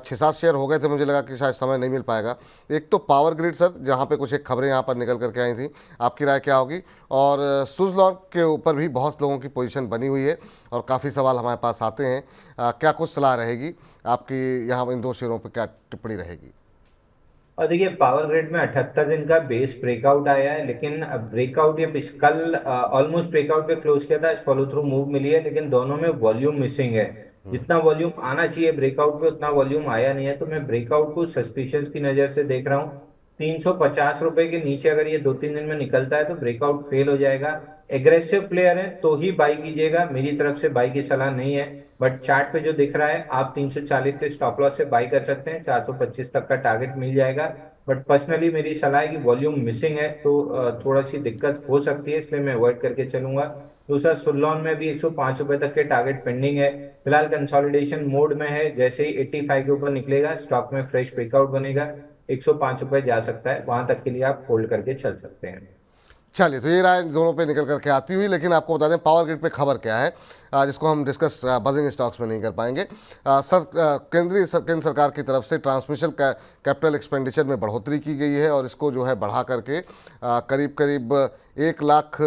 Speaker 2: 6-7 शेयर हो गए थे, मुझे लगा कि शायद समय नहीं मिल पाएगा। एक तो पावर ग्रिड सर, जहाँ पे कुछ एक खबरें यहाँ पर निकल करके आई थी, आपकी राय क्या होगी? और सुजलॉन के ऊपर भी बहुत लोगों की पोजीशन बनी हुई है और काफ़ी सवाल हमारे पास आते हैं। क्या कुछ सलाह रहेगी आपकी यहाँ इन दो शेयरों पर, क्या टिप्पणी रहेगी?
Speaker 3: और देखिए पावर ग्रिड में 78 दिन का बेस ब्रेकआउट आया है, लेकिन ब्रेकआउट ये कल ऑलमोस्ट ब्रेकआउट पे क्लोज किया था, आज फॉलो थ्रू मूव मिली है, लेकिन दोनों में वॉल्यूम मिसिंग है। जितना वॉल्यूम आना चाहिए ब्रेकआउट पे उतना वॉल्यूम आया नहीं है, तो मैं ब्रेकआउट को सस्पिशंस की नजर से देख रहा हूँ। 350 रुपए के नीचे अगर ये 2-3 दिन में निकलता है तो ब्रेकआउट फेल हो जाएगा। एग्रेसिव प्लेयर है तो ही बाई कीजिएगा, मेरी तरफ से बाई की सलाह नहीं है। बट चार्ट पे जो दिख रहा है आप 340 के स्टॉप लॉस से बाई कर सकते हैं, 425 तक का टारगेट मिल जाएगा। बट पर्सनली मेरी सलाह है कि वॉल्यूम मिसिंग है तो थोड़ा सी दिक्कत हो सकती है, इसलिए मैं अवॉइड करके चलूंगा। दूसरा सुल्लॉन में भी 105 रुपए तक के टारगेट पेंडिंग है, फिलहाल कंसोलिडेशन मोड में है। जैसे ही 85 के ऊपर निकलेगा स्टॉक में फ्रेश ब्रेकआउट बनेगा, 105 रुपए जा सकता है, वहां तक के लिए आप होल्ड करके चल सकते हैं।
Speaker 2: चलिए तो ये राय दोनों पे निकल करके आती हुई, लेकिन आपको बता दें पावर ग्रिड पे खबर क्या है, जिसको हम डिस्कस बजिंग स्टॉक्स में नहीं कर पाएंगे। केंद्र सरकार की तरफ से ट्रांसमिशन कैपिटल एक्सपेंडिचर में बढ़ोतरी की गई है, और इसको जो है बढ़ा करके करीब करीब 1 लाख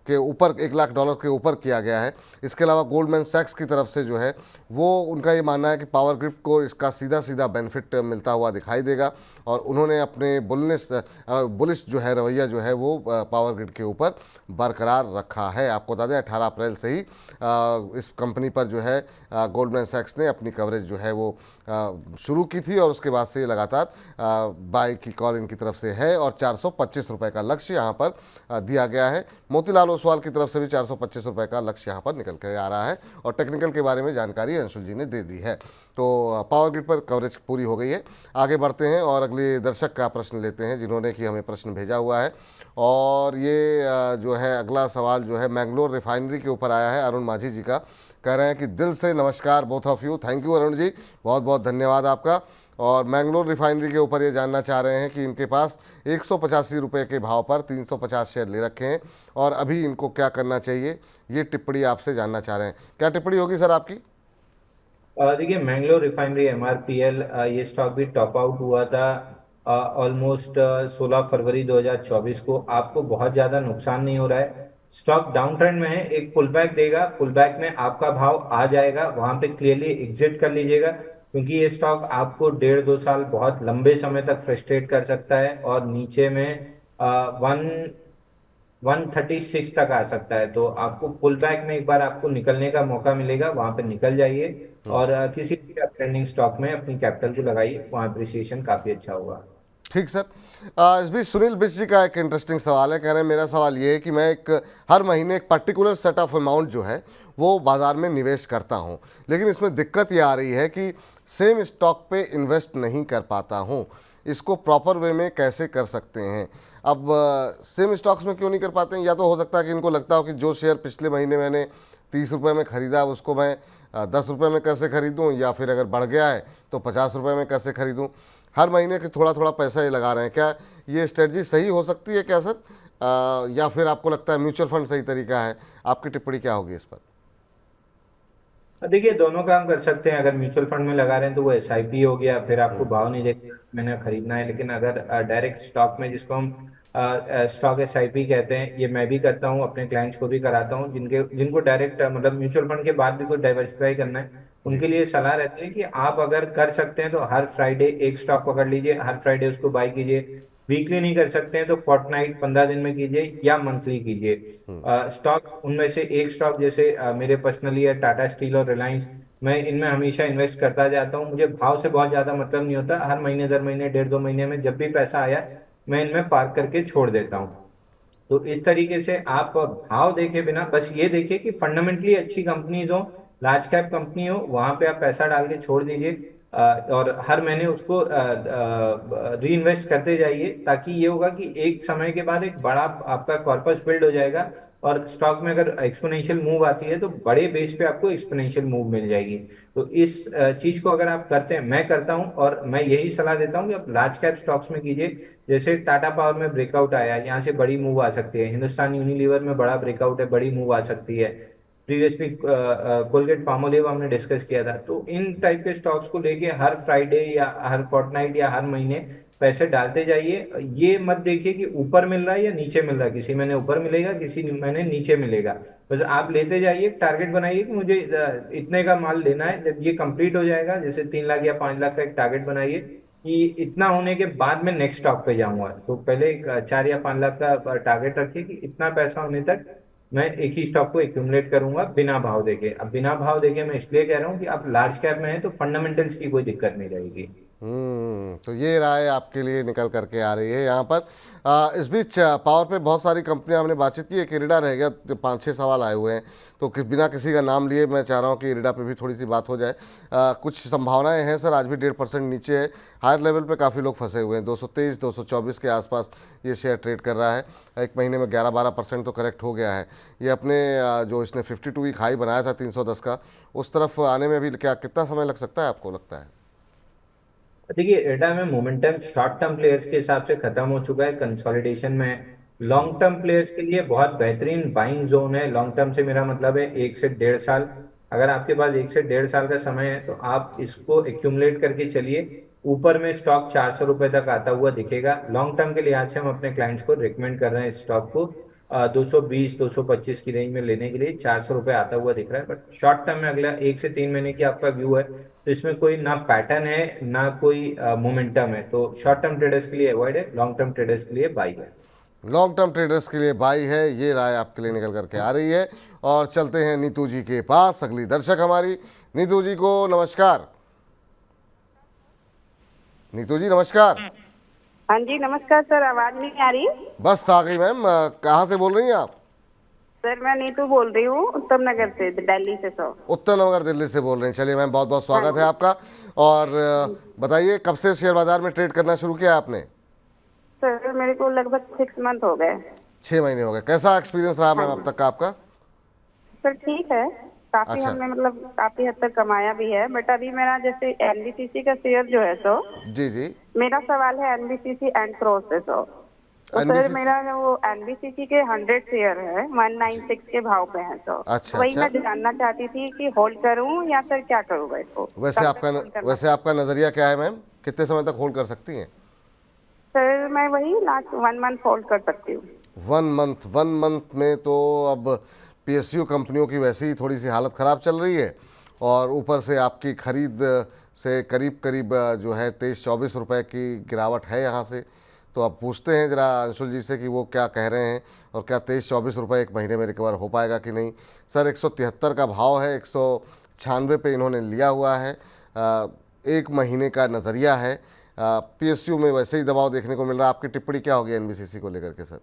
Speaker 2: के ऊपर, $1 लाख के ऊपर किया गया है। इसके अलावा गोल्डमैन सैक्स की तरफ से जो है वो उनका ये मानना है कि पावर ग्रिड को इसका सीधा सीधा बेनिफिट मिलता हुआ दिखाई देगा, और उन्होंने अपने बुलिश जो है रवैया जो है वो पावर ग्रिड के ऊपर बरकरार रखा है। आपको बता दें 18 अप्रैल से ही इस कंपनी पर जो है गोल्डमैन सैक्स ने अपनी कवरेज जो है वो शुरू की थी, और उसके बाद से लगातार बाई की कॉल इनकी तरफ से है, और 425 रुपये का लक्ष्य यहाँ पर दिया गया है। मोतीलाल ओसवाल की तरफ से भी 425 रुपये का लक्ष्य यहाँ पर निकल कर आ रहा है, और टेक्निकल के बारे में जानकारी अंशुल जी ने दे दी है। तो पावर ग्रिड पर कवरेज पूरी हो गई है। आगे बढ़ते हैं और अगले दर्शक का प्रश्न लेते हैं जिन्होंने कि हमें प्रश्न भेजा हुआ है, और ये जो है अगला सवाल जो है मैंगलोर रिफाइनरी के ऊपर आया है, अरुण माझी जी का। कह रहे हैं कि दिल से नमस्कार both of you. Thank you Arun ji, बहुत बहुत धन्यवाद आपका। और मैंगलोर रिफाइनरी के ऊपर ये जानना चाह रहे हैं कि इनके पास 185 रुपये के भाव पर 350 शेयर ले रखे हैं और अभी इनको क्या करना चाहिए, ये टिप्पणी आपसे जानना चाह रहे हैं। क्या टिप्पणी होगी सर आपकी?
Speaker 3: देखिए, मैंगलोर रिफाइनरी MRPL ये स्टॉक भी टॉप आउट हुआ था ऑलमोस्ट 16 फरवरी 2024 को। आपको बहुत ज्यादा नुकसान नहीं हो रहा है, स्टॉक डाउन ट्रेंड में है, एक पुल बैक देगा, पुल बैक में आपका भाव आ जाएगा, वहां पे क्लियरली एग्जिट कर लीजिएगा, क्योंकि ये स्टॉक आपको 1.5-2 साल बहुत लंबे समय तक फ्रस्ट्रेट कर सकता है और नीचे में 136 तक आ सकता है। तो आपको पुल बैक में एक बार आपको निकलने का मौका मिलेगा, वहां पे निकल जाइए और किसी भी ट्रेंडिंग स्टॉक में अपनी कैपिटल को लगाइए, वहां अप्रिसिएशन काफी अच्छा होगा।
Speaker 2: ठीक सर। इस बीच सुनील बिश जी का एक इंटरेस्टिंग सवाल है। कह रहे हैं मेरा सवाल ये है कि मैं हर महीने एक पर्टिकुलर सेट ऑफ अमाउंट जो है वो बाज़ार में निवेश करता हूँ, लेकिन इसमें दिक्कत ये आ रही है कि सेम स्टॉक पे इन्वेस्ट नहीं कर पाता हूँ। इसको प्रॉपर वे में कैसे कर सकते हैं? अब सेम स्टॉक्स में क्यों नहीं कर पाते हैं? या तो हो सकता है कि इनको लगता हो कि जो शेयर पिछले महीने मैंने 30 रुपये में ख़रीदा उसको मैं 10 रुपये में कैसे ख़रीदूँ, या फिर अगर बढ़ गया है तो 50 रुपये में कैसे ख़रीदूँ। हर महीने के थोड़ा थोड़ा पैसा ये लगा रहे हैं। क्या ये स्ट्रेटजी सही हो सकती है क्या सर, या फिर आपको लगता है म्यूचुअल फंड सही तरीका है? आपकी टिप्पणी क्या होगी इस पर?
Speaker 3: देखिए, दोनों काम कर सकते हैं। अगर म्यूचुअल फंड में लगा रहे हैं तो वो SIP हो गया, फिर आपको भाव नहीं देखना मैंने खरीदना है। लेकिन अगर डायरेक्ट स्टॉक में, जिसको हम स्टॉक SIP कहते हैं, ये मैं भी करता हूँ, अपने क्लाइंट्स को भी कराता हूँ। जिनको डायरेक्ट मतलब म्यूचुअल फंड के बाद भी कुछ डाइवर्सिफाई करना है, उनके लिए सलाह रहती है कि आप अगर कर सकते हैं तो हर फ्राइडे एक स्टॉक पकड़ लीजिए, हर फ्राइडे उसको बाय कीजिए। वीकली नहीं कर सकते हैं तो फोर्टनाइट 15 दिन में कीजिए या मंथली कीजिए। स्टॉक उनमें से एक स्टॉक जैसे मेरे पर्सनली है टाटा स्टील और रिलायंस, मैं इनमें हमेशा इन्वेस्ट करता जाता हूँ। मुझे भाव से बहुत ज्यादा मतलब नहीं होता, हर महीने दर महीने 1.5-2 महीने में जब भी पैसा आया मैं इनमें पार्क करके छोड़ देता हूँ। तो इस तरीके से आप भाव देखे बिना बस ये देखिए कि फंडामेंटली अच्छी कंपनीज हो, लार्ज कैप कंपनी हो, वहां पे आप पैसा डाल के छोड़ दीजिए और हर महीने उसको री इन्वेस्ट करते जाइए, ताकि ये होगा कि एक समय के बाद एक बड़ा आपका कॉर्पस बिल्ड हो जाएगा और स्टॉक में अगर एक्सपोनेंशियल मूव आती है तो बड़े बेस पे आपको एक्सपोनेंशियल मूव मिल जाएगी। तो इस चीज को अगर आप करते हैं, मैं करता हूं और मैं यही सलाह देता हूं कि आप लार्ज कैप स्टॉक्स में कीजिए। जैसे टाटा पावर में ब्रेकआउट आया, यहाँ से बड़ी मूव आ सकती है। हिंदुस्तान यूनिलीवर में बड़ा ब्रेकआउट है, बड़ी मूव आ सकती है। प्रीवियसली कोलगेट पामोलिव हमने डिस्कस किया था। तो इन टाइप के स्टॉक्स को लेके हर फ्राइडे या हर फोर्टनाइट या हर महीने पैसे डालते जाइए। ये मत देखिए कि ऊपर मिल रहा है या नीचे मिल रहा है, किसी महीने ऊपर मिलेगा, किसी महीने नीचे मिलेगा। बस आप लेते जाइए, टारगेट बनाइए कि मुझे इतने का माल लेना है। जब ये कंप्लीट हो जाएगा, जैसे 3 लाख या 5 लाख का एक टारगेट बनाइए कि इतना होने के बाद मैं नेक्स्ट स्टॉक पे जाऊंगा। तो पहले 4 या 5 लाख का टारगेट रखिए कि इतना पैसा होने तक मैं एक ही स्टॉक को एक्यूमुलेट करूंगा बिना भाव देके। अब बिना भाव देके मैं इसलिए कह रहा हूँ कि आप लार्ज कैप में हैं तो फंडामेंटल्स की कोई दिक्कत नहीं रहेगी।
Speaker 2: तो ये राय आपके लिए निकल करके आ रही है यहाँ पर। इस बीच पावर पे बहुत सारी कंपनियां हमने बातचीत की। एक इरिडा रह गया, 5-6 सवाल आए हुए हैं, तो बिना किसी का नाम लिए मैं चाह रहा हूँ कि इरिडा पे भी थोड़ी सी बात हो जाए। कुछ संभावनाएं हैं सर, आज भी 1.5% नीचे है। हायर लेवल पे काफ़ी लोग फंसे हुए हैं, 223-224 के आसपास ये शेयर ट्रेड कर रहा है। एक महीने में 11-12% तो करेक्ट हो गया है। ये अपने जो इसने 52 वीक हाई बनाया था 310 का, उस तरफ आने में भी कितना समय लग सकता है आपको लगता है?
Speaker 3: देखिए, एडा में मोमेंटम शॉर्ट टर्म प्लेयर्स के हिसाब से खत्म हो चुका है, कंसोलिडेशन में। लॉन्ग टर्म प्लेयर्स के लिए बहुत बेहतरीन बाइंग जोन है। लॉन्ग टर्म से मेरा मतलब है 1 से 1.5 साल। अगर आपके पास 1 से 1.5 साल का समय है तो आप इसको एक्यूमुलेट करके चलिए। ऊपर में स्टॉक 400 रुपए तक आता हुआ दिखेगा। लॉन्ग टर्म के लिहाज से हम अपने क्लाइंट्स को रिकमेंड कर रहे हैं इस स्टॉक को 220-225 की रेंज में लेने के लिए। 400 रुपए आता हुआ दिख रहा है, बट शॉर्ट टर्म में अगला 1 से 3 महीने की आपका व्यू है, तो इसमें कोई ना पैटर्न है ना कोई मोमेंटम है। तो शॉर्ट टर्म ट्रेडर्स के लिए अवॉइड है, लॉन्ग टर्म ट्रेडर्स के लिए बाई है।
Speaker 2: लॉन्ग टर्म ट्रेडर्स के लिए बाई है, ये राय आपके लिए निकल करके आ रही है। और चलते हैं नीतू जी के पास, अगली दर्शक हमारी। नीतू जी को नमस्कार। नीतू जी नमस्कार।
Speaker 6: हाँ जी नमस्कार सर, आवाज नहीं आ रही?
Speaker 2: बस आ गई मैम। कहाँ से बोल रही हैं आप?
Speaker 6: सर मैं नीतू बोल रही हूँ, उत्तम नगर से, दिल्ली से। सर
Speaker 2: उत्तर नगर दिल्ली से बोल रहे हैं। चलिए मैम, बहुत बहुत स्वागत है आपका। और बताइए, कब से शेयर बाजार में ट्रेड करना शुरू किया आपने?
Speaker 6: सर मेरे को लगभग 6 मंथ हो गए।
Speaker 2: 6 महीने हो गए। कैसा एक्सपीरियंस रहा मैम अब तक का आपका?
Speaker 6: सर ठीक है, काफी
Speaker 2: अच्छा।
Speaker 6: हमने मतलब काफी हद तक कमाया भी है, बट अभी मेरा जैसे एनबीसीसी का शेयर जो है तो
Speaker 2: जी जी।
Speaker 6: मेरा सवाल है एनबीसीसी एंड क्रॉस से तो सर
Speaker 2: एनबीसी।
Speaker 6: मेरा जो वो एनबीसीसी के 100 शेयर है 196 के भाव पे है तो
Speaker 2: अच्छा
Speaker 6: वही
Speaker 2: अच्छा।
Speaker 6: मैं जानना चाहती थी कि होल्ड करूं या फिर क्या करूं इसको,
Speaker 2: वैसे
Speaker 6: कब
Speaker 2: आपका
Speaker 6: तक hold करना
Speaker 2: वैसे आपका नज़रिया क्या है मैम, कितने समय तक होल्ड कर सकती हैं?
Speaker 6: सर मैं वही लास्ट 1 मंथ होल्ड कर सकती हूँ।
Speaker 2: 1 मंथ में तो अब पीएसयू कंपनियों की वैसे ही थोड़ी सी हालत ख़राब चल रही है, और ऊपर से आपकी खरीद से करीब करीब जो है 23-24 रुपए की गिरावट है यहाँ से। तो अब पूछते हैं ज़रा अंशुल जी से कि वो क्या कह रहे हैं, और क्या 23-24 रुपये एक महीने में रिकवर हो पाएगा कि नहीं। सर 173 का भाव है, 196 पे इन्होंने लिया हुआ है। एक महीने का नज़रिया है। पीएसयू में वैसे ही दबाव देखने को मिल रहा है। आपकी टिप्पणी क्या होगी एनबीसीसी को लेकर के सर?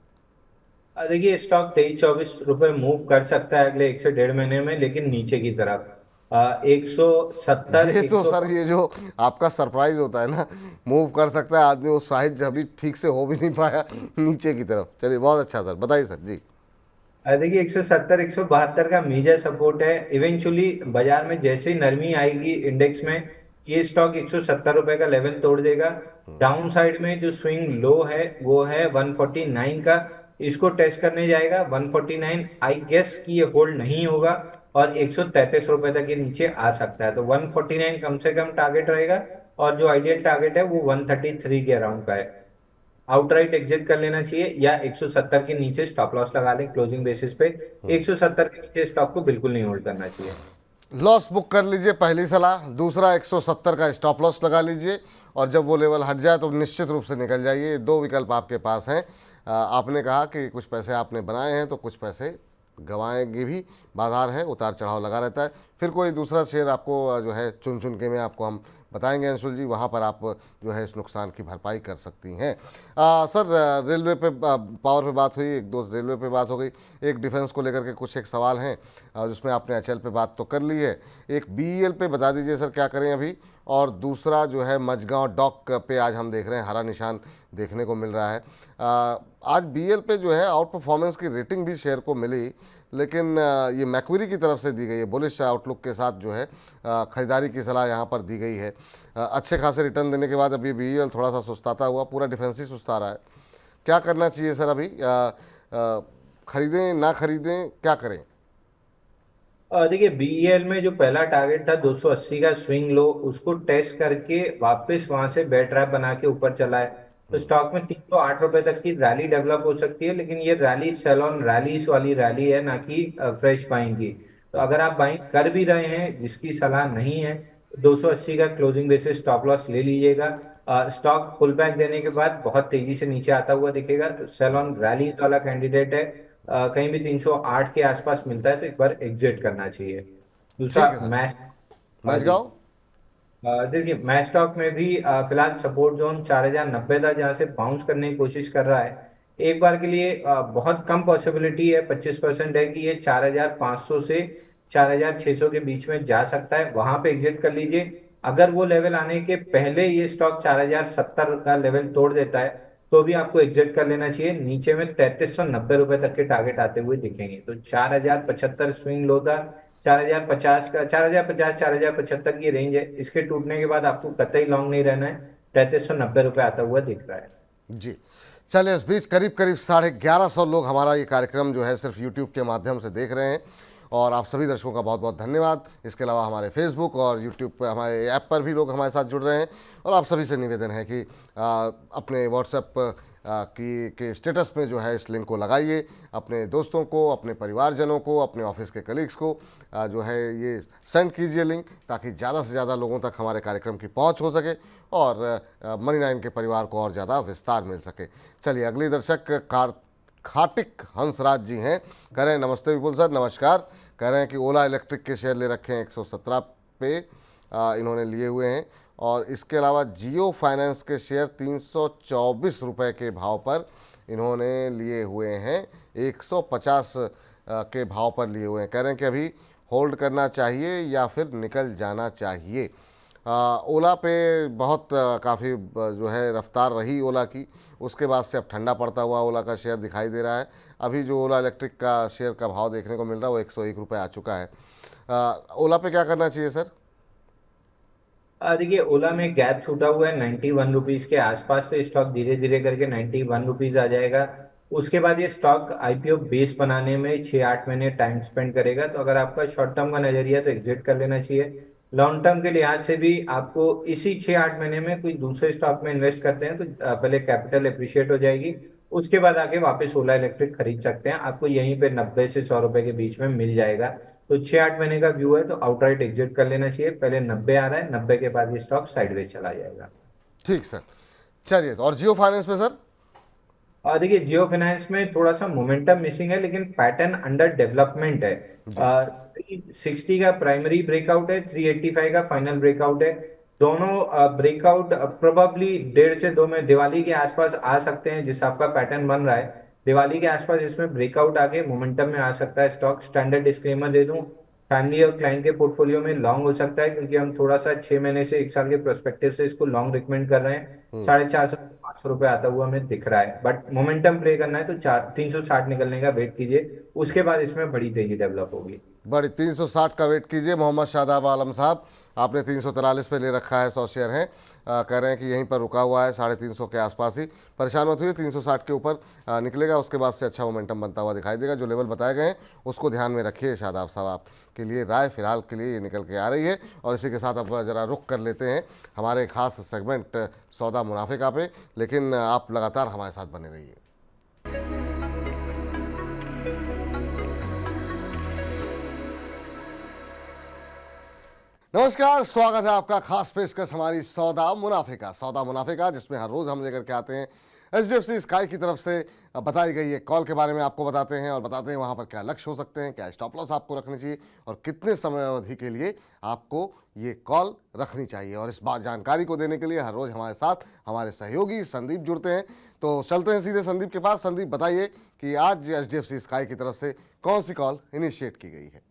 Speaker 3: देखिए स्टॉक 23-24 रुपए मूव कर सकता है अगले 1 से 1.5 महीने में, लेकिन नीचे की तरफ 170
Speaker 2: ये तो
Speaker 3: 100।
Speaker 2: सर ये जो आपका सरप्राइज होता है ना, मूव कर सकता है आदमी, उत्साहित अभी ठीक से हो भी नहीं पाया नीचे की तरफ। चलिए बहुत अच्छा सर, बताइए सर जी।
Speaker 3: देखिए 170 172 का मेजर सपोर्ट है। इवेंचुअली बाजार में जैसे ही नरमी आएगी इंडेक्स में, ये स्टॉक 170 रुपए का लेवल तोड़ देगा। डाउन साइड में जो स्विंग लो है वो है 149 का, इसको टेस्ट करने जाएगा 149। आई गेस कि ये होल्ड नहीं होगा और 133 रुपए तक ये नीचे आ सकता है, तो 149 कम से कम टारगेट रहेगा, और जो आइडियल टारगेट है वो 133 के अराउंड का है। आउटराइट एग्जिट कर लेना चाहिए या 170 के नीचे स्टॉप लॉस लगा लें क्लोजिंग बेसिस पे। 170 के नीचे स्टॉक को बिल्कुल नहीं होल्ड करना चाहिए।
Speaker 2: लॉस बुक कर लीजिए, पहली सलाह। दूसरा 170 का स्टॉप लॉस लगा लीजिए, और जब वो लेवल हट जाए तो निश्चित रूप से निकल जाइए। दो विकल्प आपके पास हैं। आपने कहा कि कुछ पैसे आपने बनाए हैं तो कुछ पैसे गंवाएंगे भी। बाजार है, उतार चढ़ाव लगा रहता है। फिर कोई दूसरा शेयर आपको जो है चुन चुन के में आपको हम बताएंगे अंशुल जी, वहाँ पर आप जो है इस नुकसान की भरपाई कर सकती हैं। सर रेलवे पे पावर पे बात हुई, एक दो रेलवे पे बात हो गई, एक डिफेंस को लेकर के कुछ एक सवाल हैं जिसमें आपने एचएल पे बात तो कर ली है। एक बीईएल पे बता दीजिए सर क्या करें अभी, और दूसरा जो है मझगांव डॉक पे आज हम देख रहे हैं हरा निशान देखने को मिल रहा है। आज बीईएल पे जो है आउट परफॉर्मेंस की रेटिंग भी शेयर को मिली, लेकिन ये मैक्विरी की तरफ से दी गई है, बुलिश आउटलुक के साथ जो है ख़रीदारी की सलाह यहाँ पर दी गई है। अच्छे खासे रिटर्न देने के बाद अभी बीईएल थोड़ा सा सुस्ताता हुआ, पूरा डिफेंस ही सुस्ता रहा है। क्या करना चाहिए सर अभी? खरीदें ना खरीदें, क्या करें?
Speaker 3: देखिए बीईएल में जो पहला टारगेट था 280 का स्विंग लो, उसको टेस्ट करके वापस वहां से बेयर ट्रैप बना के ऊपर चला है, तो स्टॉक में 308 रुपए तक की रैली डेवलप हो सकती है। लेकिन ये रैली सेल ऑन रैलीज वाली रैली है, ना कि फ्रेश बाइंग की। तो अगर आप बाइंग कर भी रहे हैं, जिसकी सलाह नहीं है, 280 का क्लोजिंग बेसिस स्टॉप लॉस ले लीजिएगा। स्टॉक पुल बैक देने के बाद बहुत तेजी से नीचे आता हुआ दिखेगा, तो सेल ऑन रैलीज वाला कैंडिडेट है। कहीं भी 308 के आसपास मिलता है तो एक बार एग्जिट करना चाहिए। दूसरा
Speaker 2: ठीक है सर।
Speaker 3: मैच
Speaker 2: मझगांव
Speaker 3: देखिए मैच स्टॉक में भी फिलहाल सपोर्ट जोन 4090 था, जहां से बाउंस करने की कोशिश कर रहा है। एक बार के लिए बहुत कम पॉसिबिलिटी है, 25% है कि ये 4500 से 4600 के बीच में जा सकता है, वहां पे एग्जिट कर लीजिए। अगर वो लेवल आने के पहले ये स्टॉक 4070 का लेवल तोड़ देता है तो भी आपको एग्जिट कर लेना चाहिए। नीचे में 3390 रुपए तक के टारगेट आते हुए दिखेंगे, तो 4075 स्विंग लो था, 4050 का 4050 4075 की रेंज है। इसके टूटने के बाद आपको कतई लॉन्ग नहीं रहना है, 3390 रुपए आता हुआ दिख रहा है।
Speaker 2: जी। चलिए, इस बीच करीब करीब 1150 लोग हमारा ये कार्यक्रम जो है सिर्फ यूट्यूब के माध्यम से देख रहे हैं, और आप सभी दर्शकों का बहुत बहुत धन्यवाद। इसके अलावा हमारे फेसबुक और यूट्यूब पर, हमारे ऐप पर भी लोग हमारे साथ जुड़ रहे हैं। और आप सभी से निवेदन है कि अपने व्हाट्सएप के स्टेटस में जो है इस लिंक को लगाइए, अपने दोस्तों को, अपने परिवारजनों को, अपने ऑफिस के कलीग्स को जो है ये सेंड कीजिए लिंक, ताकि ज़्यादा से ज़्यादा लोगों तक हमारे कार्यक्रम की पहुंच हो सके और मनी 9 के परिवार को और ज़्यादा विस्तार मिल सके। चलिए, अगले दर्शक खाटिक हंसराज जी हैं। कह रहे हैं नमस्ते विपुल सर। नमस्कार। कह रहे हैं कि ओला इलेक्ट्रिक के शेयर ले रखे हैं 117 पे इन्होंने लिए हुए हैं, और इसके अलावा जियो फाइनेंस के शेयर 324 रुपये के भाव पर इन्होंने लिए हुए हैं, 150 के भाव पर लिए हुए हैं। कह रहे हैं कि अभी होल्ड करना चाहिए या फिर निकल जाना चाहिए। ओला पे बहुत काफ़ी जो है रफ्तार रही ओला की, उसके बाद से अब ठंडा पड़ता हुआ ओला का शेयर दिखाई दे रहा है। अभी जो ओला इलेक्ट्रिक का शेयर का भाव देखने को मिल रहा है वो 101 रुपये आ चुका है। ओला पे क्या करना चाहिए सर?
Speaker 3: देखिए, ओला में गैप छूटा हुआ है 91 रुपीज के आसपास, तो स्टॉक धीरे धीरे करके 91 रुपीज आ जाएगा। उसके बाद ये स्टॉक आईपीओ बेस बनाने में 6-8 महीने टाइम स्पेंड करेगा। तो अगर आपका शॉर्ट टर्म का नजरिया है तो एग्जिट कर लेना चाहिए। लॉन्ग टर्म के लिहाज से भी आपको इसी 6-8 महीने में कोई दूसरे स्टॉक में इन्वेस्ट करते हैं तो पहले कैपिटल एप्रिशिएट हो जाएगी, उसके बाद आके वापस ओला इलेक्ट्रिक खरीद सकते हैं। आपको यहीं पे 90 से 100 रुपए के बीच में मिल जाएगा। तो 6-8 महीने का व्यू है तो आउटराइट एग्जिट कर लेना चाहिए। पहले 90 आ रहा है, 90 के बाद ये स्टॉक साइडवेज चला जाएगा।
Speaker 2: ठीक सर, चलिए। तो और जियो फाइनेंस पे सर?
Speaker 3: और देखिए, जियो फाइनेंस में थोड़ा सा मोमेंटम मिसिंग है, लेकिन पैटर्न अंडर डेवलपमेंट है। 360 का प्राइमरी ब्रेकआउट है, 385 का फाइनल ब्रेकआउट है। दोनों ब्रेकआउट प्रोबेबली 1.5 से 2 में दिवाली के आसपास आ सकते हैं। जिस आपका पैटर्न बन रहा है, दिवाली के आसपास इसमें ब्रेकआउट आके मोमेंटम में आ सकता है स्टॉक। स्टैंडर्ड डिस्क्लेमर दे दूं, फैमिली और क्लाइंट के पोर्टफोलियो में लॉन्ग हो सकता है, क्योंकि हम थोड़ा सा 6 महीने से 1 साल के प्रोस्पेक्टिव से इसको लॉन्ग रिकमेंड कर रहे हैं। 450-500 रुपए आता हुआ हमें दिख रहा है, बट मोमेंटम प्ले करना है तो 360 निकलने का वेट कीजिए, उसके बाद इसमें बड़ी तेजी डेवलप होगी।
Speaker 2: बड़ी 360 का वेट कीजिए। मोहम्मद शादाब आलम साहब, आपने 343 पे ले रखा है, 100 शेयर हैं। कह रहे हैं कि यहीं पर रुका हुआ है 350 के आसपास ही। परेशान मत हुई, 360 के ऊपर निकलेगा, उसके बाद से अच्छा मोमेंटम बनता हुआ दिखाई देगा। जो लेवल बताए गए हैं उसको ध्यान में रखिए। शादाब साहब, आपके लिए राय फिलहाल के लिए ये निकल के आ रही है। और इसी के साथ अब ज़रा रुख कर लेते हैं हमारे खास सेगमेंट सौदा मुनाफे का पे, लेकिन आप लगातार हमारे साथ बने रहिए। नमस्कार, स्वागत है आपका खास पेशकश हमारी सौदा मुनाफे का, जिसमें हर रोज़ हम लेकर के आते हैं HDFC स्काई की तरफ से बताई गई एक कॉल के बारे में आपको बताते हैं और बताते हैं वहाँ पर क्या लक्ष्य हो सकते हैं, क्या स्टॉप लॉस आपको रखनी चाहिए और कितने समय अवधि के लिए आपको ये कॉल रखनी चाहिए। और इस बात जानकारी को देने के लिए हर रोज़ हमारे साथ हमारे सहयोगी संदीप जुड़ते हैं। तो चलते हैं सीधे संदीप के पास। संदीप, बताइए कि आज HDFC स्काई की तरफ से कौन सी कॉल इनिशिएट की गई है?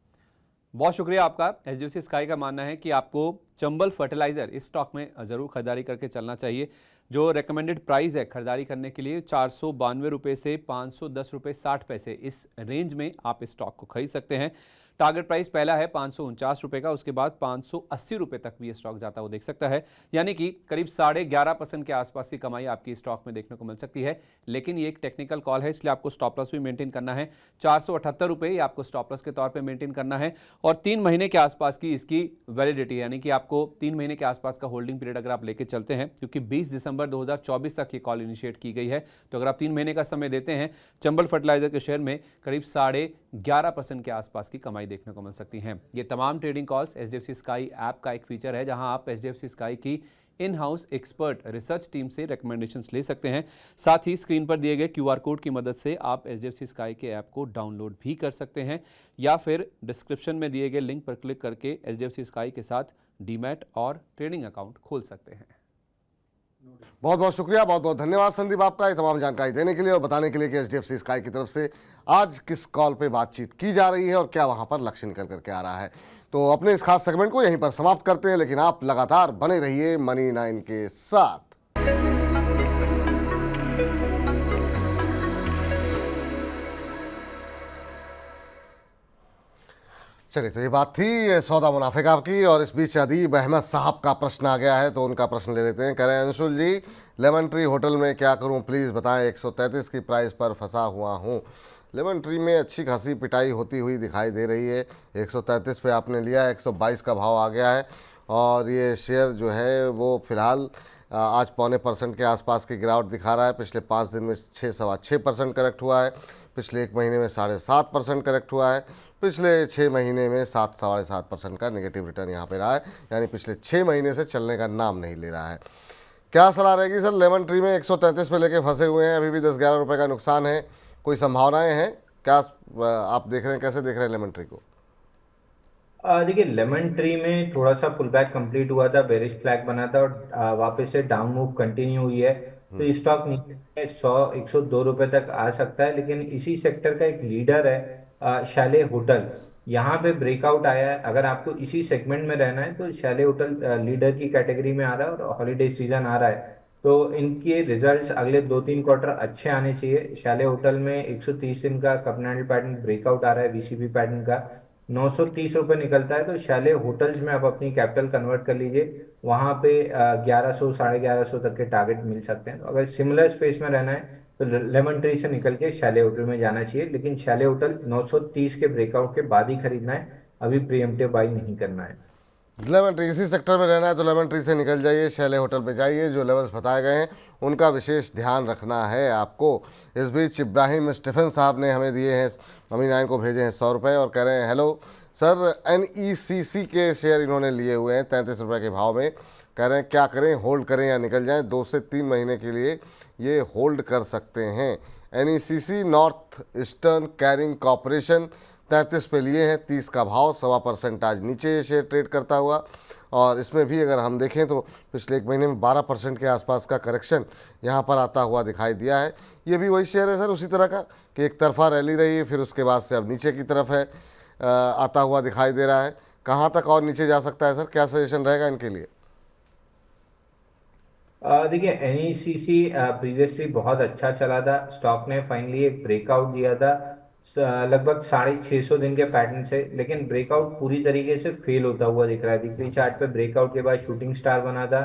Speaker 7: बहुत शुक्रिया आपका। HDFC स्काई का मानना है कि आपको चंबल फर्टिलाइज़र इस स्टॉक में ज़रूर खरीदारी करके चलना चाहिए। जो रेकमेंडेड प्राइस है खरीदारी करने के लिए 492 रुपये से 510 रुपये 60 पैसे, इस रेंज में आप इस स्टॉक को खरीद सकते हैं। टारगेट प्राइस पहला है 549 रुपये का, उसके बाद 580 रुपये तक भी ये स्टॉक जाता हुआ देख सकता है। यानी कि करीब 11.5% के आसपास की कमाई आपकी स्टॉक में देखने को मिल सकती है। लेकिन ये एक टेक्निकल कॉल है, इसलिए आपको स्टॉप लॉस भी मेंटेन करना है। 478 रुपये आपको स्टॉप लॉस के तौर पे मेंटेन करना है। और 3 महीने के आसपास की इसकी वैलिडिटी, यानी कि आपको 3 महीने के आसपास का होल्डिंग पीरियड अगर आप लेके चलते हैं, क्योंकि 20 दिसंबर 2024 तक ये कॉल इनिशिएट की गई है, तो अगर आप 3 महीने का समय देते हैं, चंबल फर्टिलाइजर के शेयर में करीब 11.5% के आसपास की कमाई देखने को मिल सकती हैं। ये तमाम trading calls HDFC sky app का एक फीचर है, जहां आप HDFC स्काई की in house expert research team से रिकमेंडेशंस ले सकते हैं। साथ ही स्क्रीन पर दिए गए QR कोड की मदद से आप HDFC स्काई के ऐप को डाउनलोड भी कर सकते हैं, या फिर डिस्क्रिप्शन में दिए गए लिंक पर क्लिक करके HDFC स्काई के साथ डीमैट और ट्रेडिंग अकाउंट खोल सकते हैं।
Speaker 2: बहुत बहुत शुक्रिया, बहुत बहुत धन्यवाद संदीप आपका ये तमाम जानकारी देने के लिए और बताने के लिए कि HDFC स्काई की तरफ से आज किस कॉल पे बातचीत की जा रही है और क्या वहां पर लक्ष्य निकल करके आ रहा है। तो अपने इस खास सेगमेंट को यहीं पर समाप्त करते हैं, लेकिन आप लगातार बने रहिए मनी 9 के साथ। चलिए, तो ये बात थी सौदा मुनाफे का की, और इस बीच अदीब अहमद साहब का प्रश्न आ गया है, तो उनका प्रश्न ले लेते हैं। कह रहे हैं, अंशुल जी, लेमन ट्री होटल में क्या करूं प्लीज़ बताएं, 133 की प्राइस पर फंसा हुआ हूं। लेमन ट्री में अच्छी खासी पिटाई होती हुई दिखाई दे रही है। 133 पे आपने लिया, 122 का भाव आ गया है और ये शेयर जो है वो फिलहाल आज 0.25% के आसपास की गिरावट दिखा रहा है। पिछले 5 दिन में 6.25% करेक्ट हुआ है, पिछले 1 महीने में 7.5% करेक्ट हुआ है, पिछले 6 महीने में 7-7.5% का नेगेटिव रिटर्न यहाँ पे रहा है, यानी पिछले 6 महीने से चलने का नाम नहीं ले रहा है। क्या सलाह रहेगी सर? लेमन ट्री में 133 पे लेके फंसे हुए हैं, अभी भी 10-11 रुपये का नुकसान है, कोई संभावनाएं हैं क्या? आप देख रहे हैं, कैसे देख रहे हैं लेमन ट्री को?
Speaker 3: देखिए, लेमन ट्री में थोड़ा सा पुल बैक कंप्लीट हुआ था, बेरिश फ्लैग बना था और वापस से डाउन मूव कंटिन्यू हुई है। तो स्टॉक नीचे 100-102 रुपए तक आ सकता है, लेकिन इसी सेक्टर का एक लीडर है शैले होटल, यहाँ पे ब्रेकआउट आया है। अगर आपको इसी सेगमेंट में रहना है तो शैले होटल लीडर की कैटेगरी में आ रहा है और हॉलीडे सीजन आ रहा है, तो इनके रिजल्ट्स अगले 2-3 क्वार्टर अच्छे आने चाहिए। शैले होटल में 130 दिन का कपनल पैटर्न ब्रेकआउट आ रहा है, VCP पैटर्न का 930 रुपये निकलता है तो शैले होटल्स में आप अपनी कैपिटल कन्वर्ट कर लीजिए, वहां पे 1100 1150 तक के टारगेट मिल सकते हैं। तो अगर सिमिलर स्पेस में रहना है तो लेमन ट्री से निकल के शैले होटल में जाना चाहिए, लेकिन शैले होटल 930 के ब्रेकआउट के बाद ही खरीदना है, अभी प्रीएम्प्टिव बाई नहीं करना है।
Speaker 2: लेमन ट्री इसी सेक्टर में रहना है तो लेमन ट्री से निकल जाइए, शैले होटल पे जाइए, जो लेवल्स बताए गए हैं उनका विशेष ध्यान रखना है आपको। इस बीच इब्राहिम स्टीफन साहब ने हमें दिए हैं, मनी 9 को भेजे हैं 100 रुपये और कह रहे हैं हेलो सर, NECC के शेयर इन्होंने लिए हुए हैं 33 रुपये के भाव में। कह रहे हैं क्या करें, होल्ड करें या निकल जाएं? 2 से 3 महीने के लिए ये होल्ड कर सकते हैं। NECC north eastern carrying corporation 33 पे लिए हैं, 30 का भाव, 1.25% आज नीचे ये शेयर ट्रेड करता हुआ। और इसमें भी अगर हम देखें तो पिछले एक महीने में 12% के आसपास का करेक्शन यहाँ पर आता हुआ दिखाई दिया है। ये भी वही शेयर है सर उसी तरह का कि एक तरफा रैली रही है, फिर उसके बाद से अब नीचे की तरफ है, आता हुआ दिखाई दे रहा है। कहाँ तक और नीचे जा सकता है सर, क्या सजेशन रहेगा इनके लिए?
Speaker 3: देखिए NECC प्रीवियसली बहुत अच्छा चला था, स्टॉक ने फाइनली एक ब्रेकआउट दिया था लगभग 650 दिन के पैटर्न से, लेकिन ब्रेकआउट पूरी तरीके से फेल होता हुआ दिख रहा है। वीकली चार्ट पे ब्रेकआउट के बाद शूटिंग स्टार बना था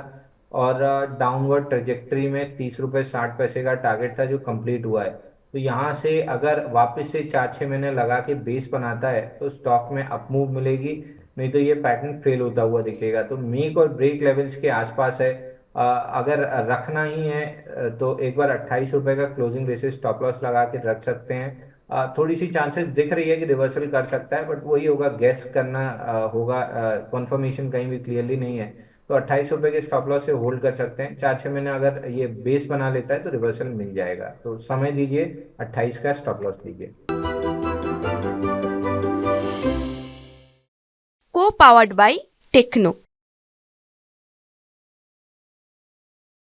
Speaker 3: और डाउनवर्ड ट्रेजेक्टरी में 30 रुपये 60 पैसे का टारगेट था जो कंप्लीट हुआ है। तो यहाँ से अगर वापस से 4-6 महीने लगा के बेस बनाता है तो स्टॉक में अपमूव मिलेगी, नहीं तो ये पैटर्न फेल होता हुआ दिखेगा। तो मेक और ब्रेक लेवल्स के आसपास है, अगर रखना ही है तो एक बार 28 रुपये का क्लोजिंग बेसिस स्टॉप लॉस लगा के रख सकते हैं। थोड़ी सी चांसेस दिख रही है कि रिवर्सल कर सकता है, बट वही होगा, गैस करना होगा, कंफर्मेशन कहीं भी क्लियरली नहीं है। तो 28 रुपये के स्टॉप लॉस से होल्ड कर सकते हैं। 4-6 महीने अगर ये बेस बना लेता है तो रिवर्सल मिल जाएगा, तो समय दीजिए, 28 का स्टॉप लॉस लीजिए।
Speaker 1: को पावर्ड बाय टेक्नो।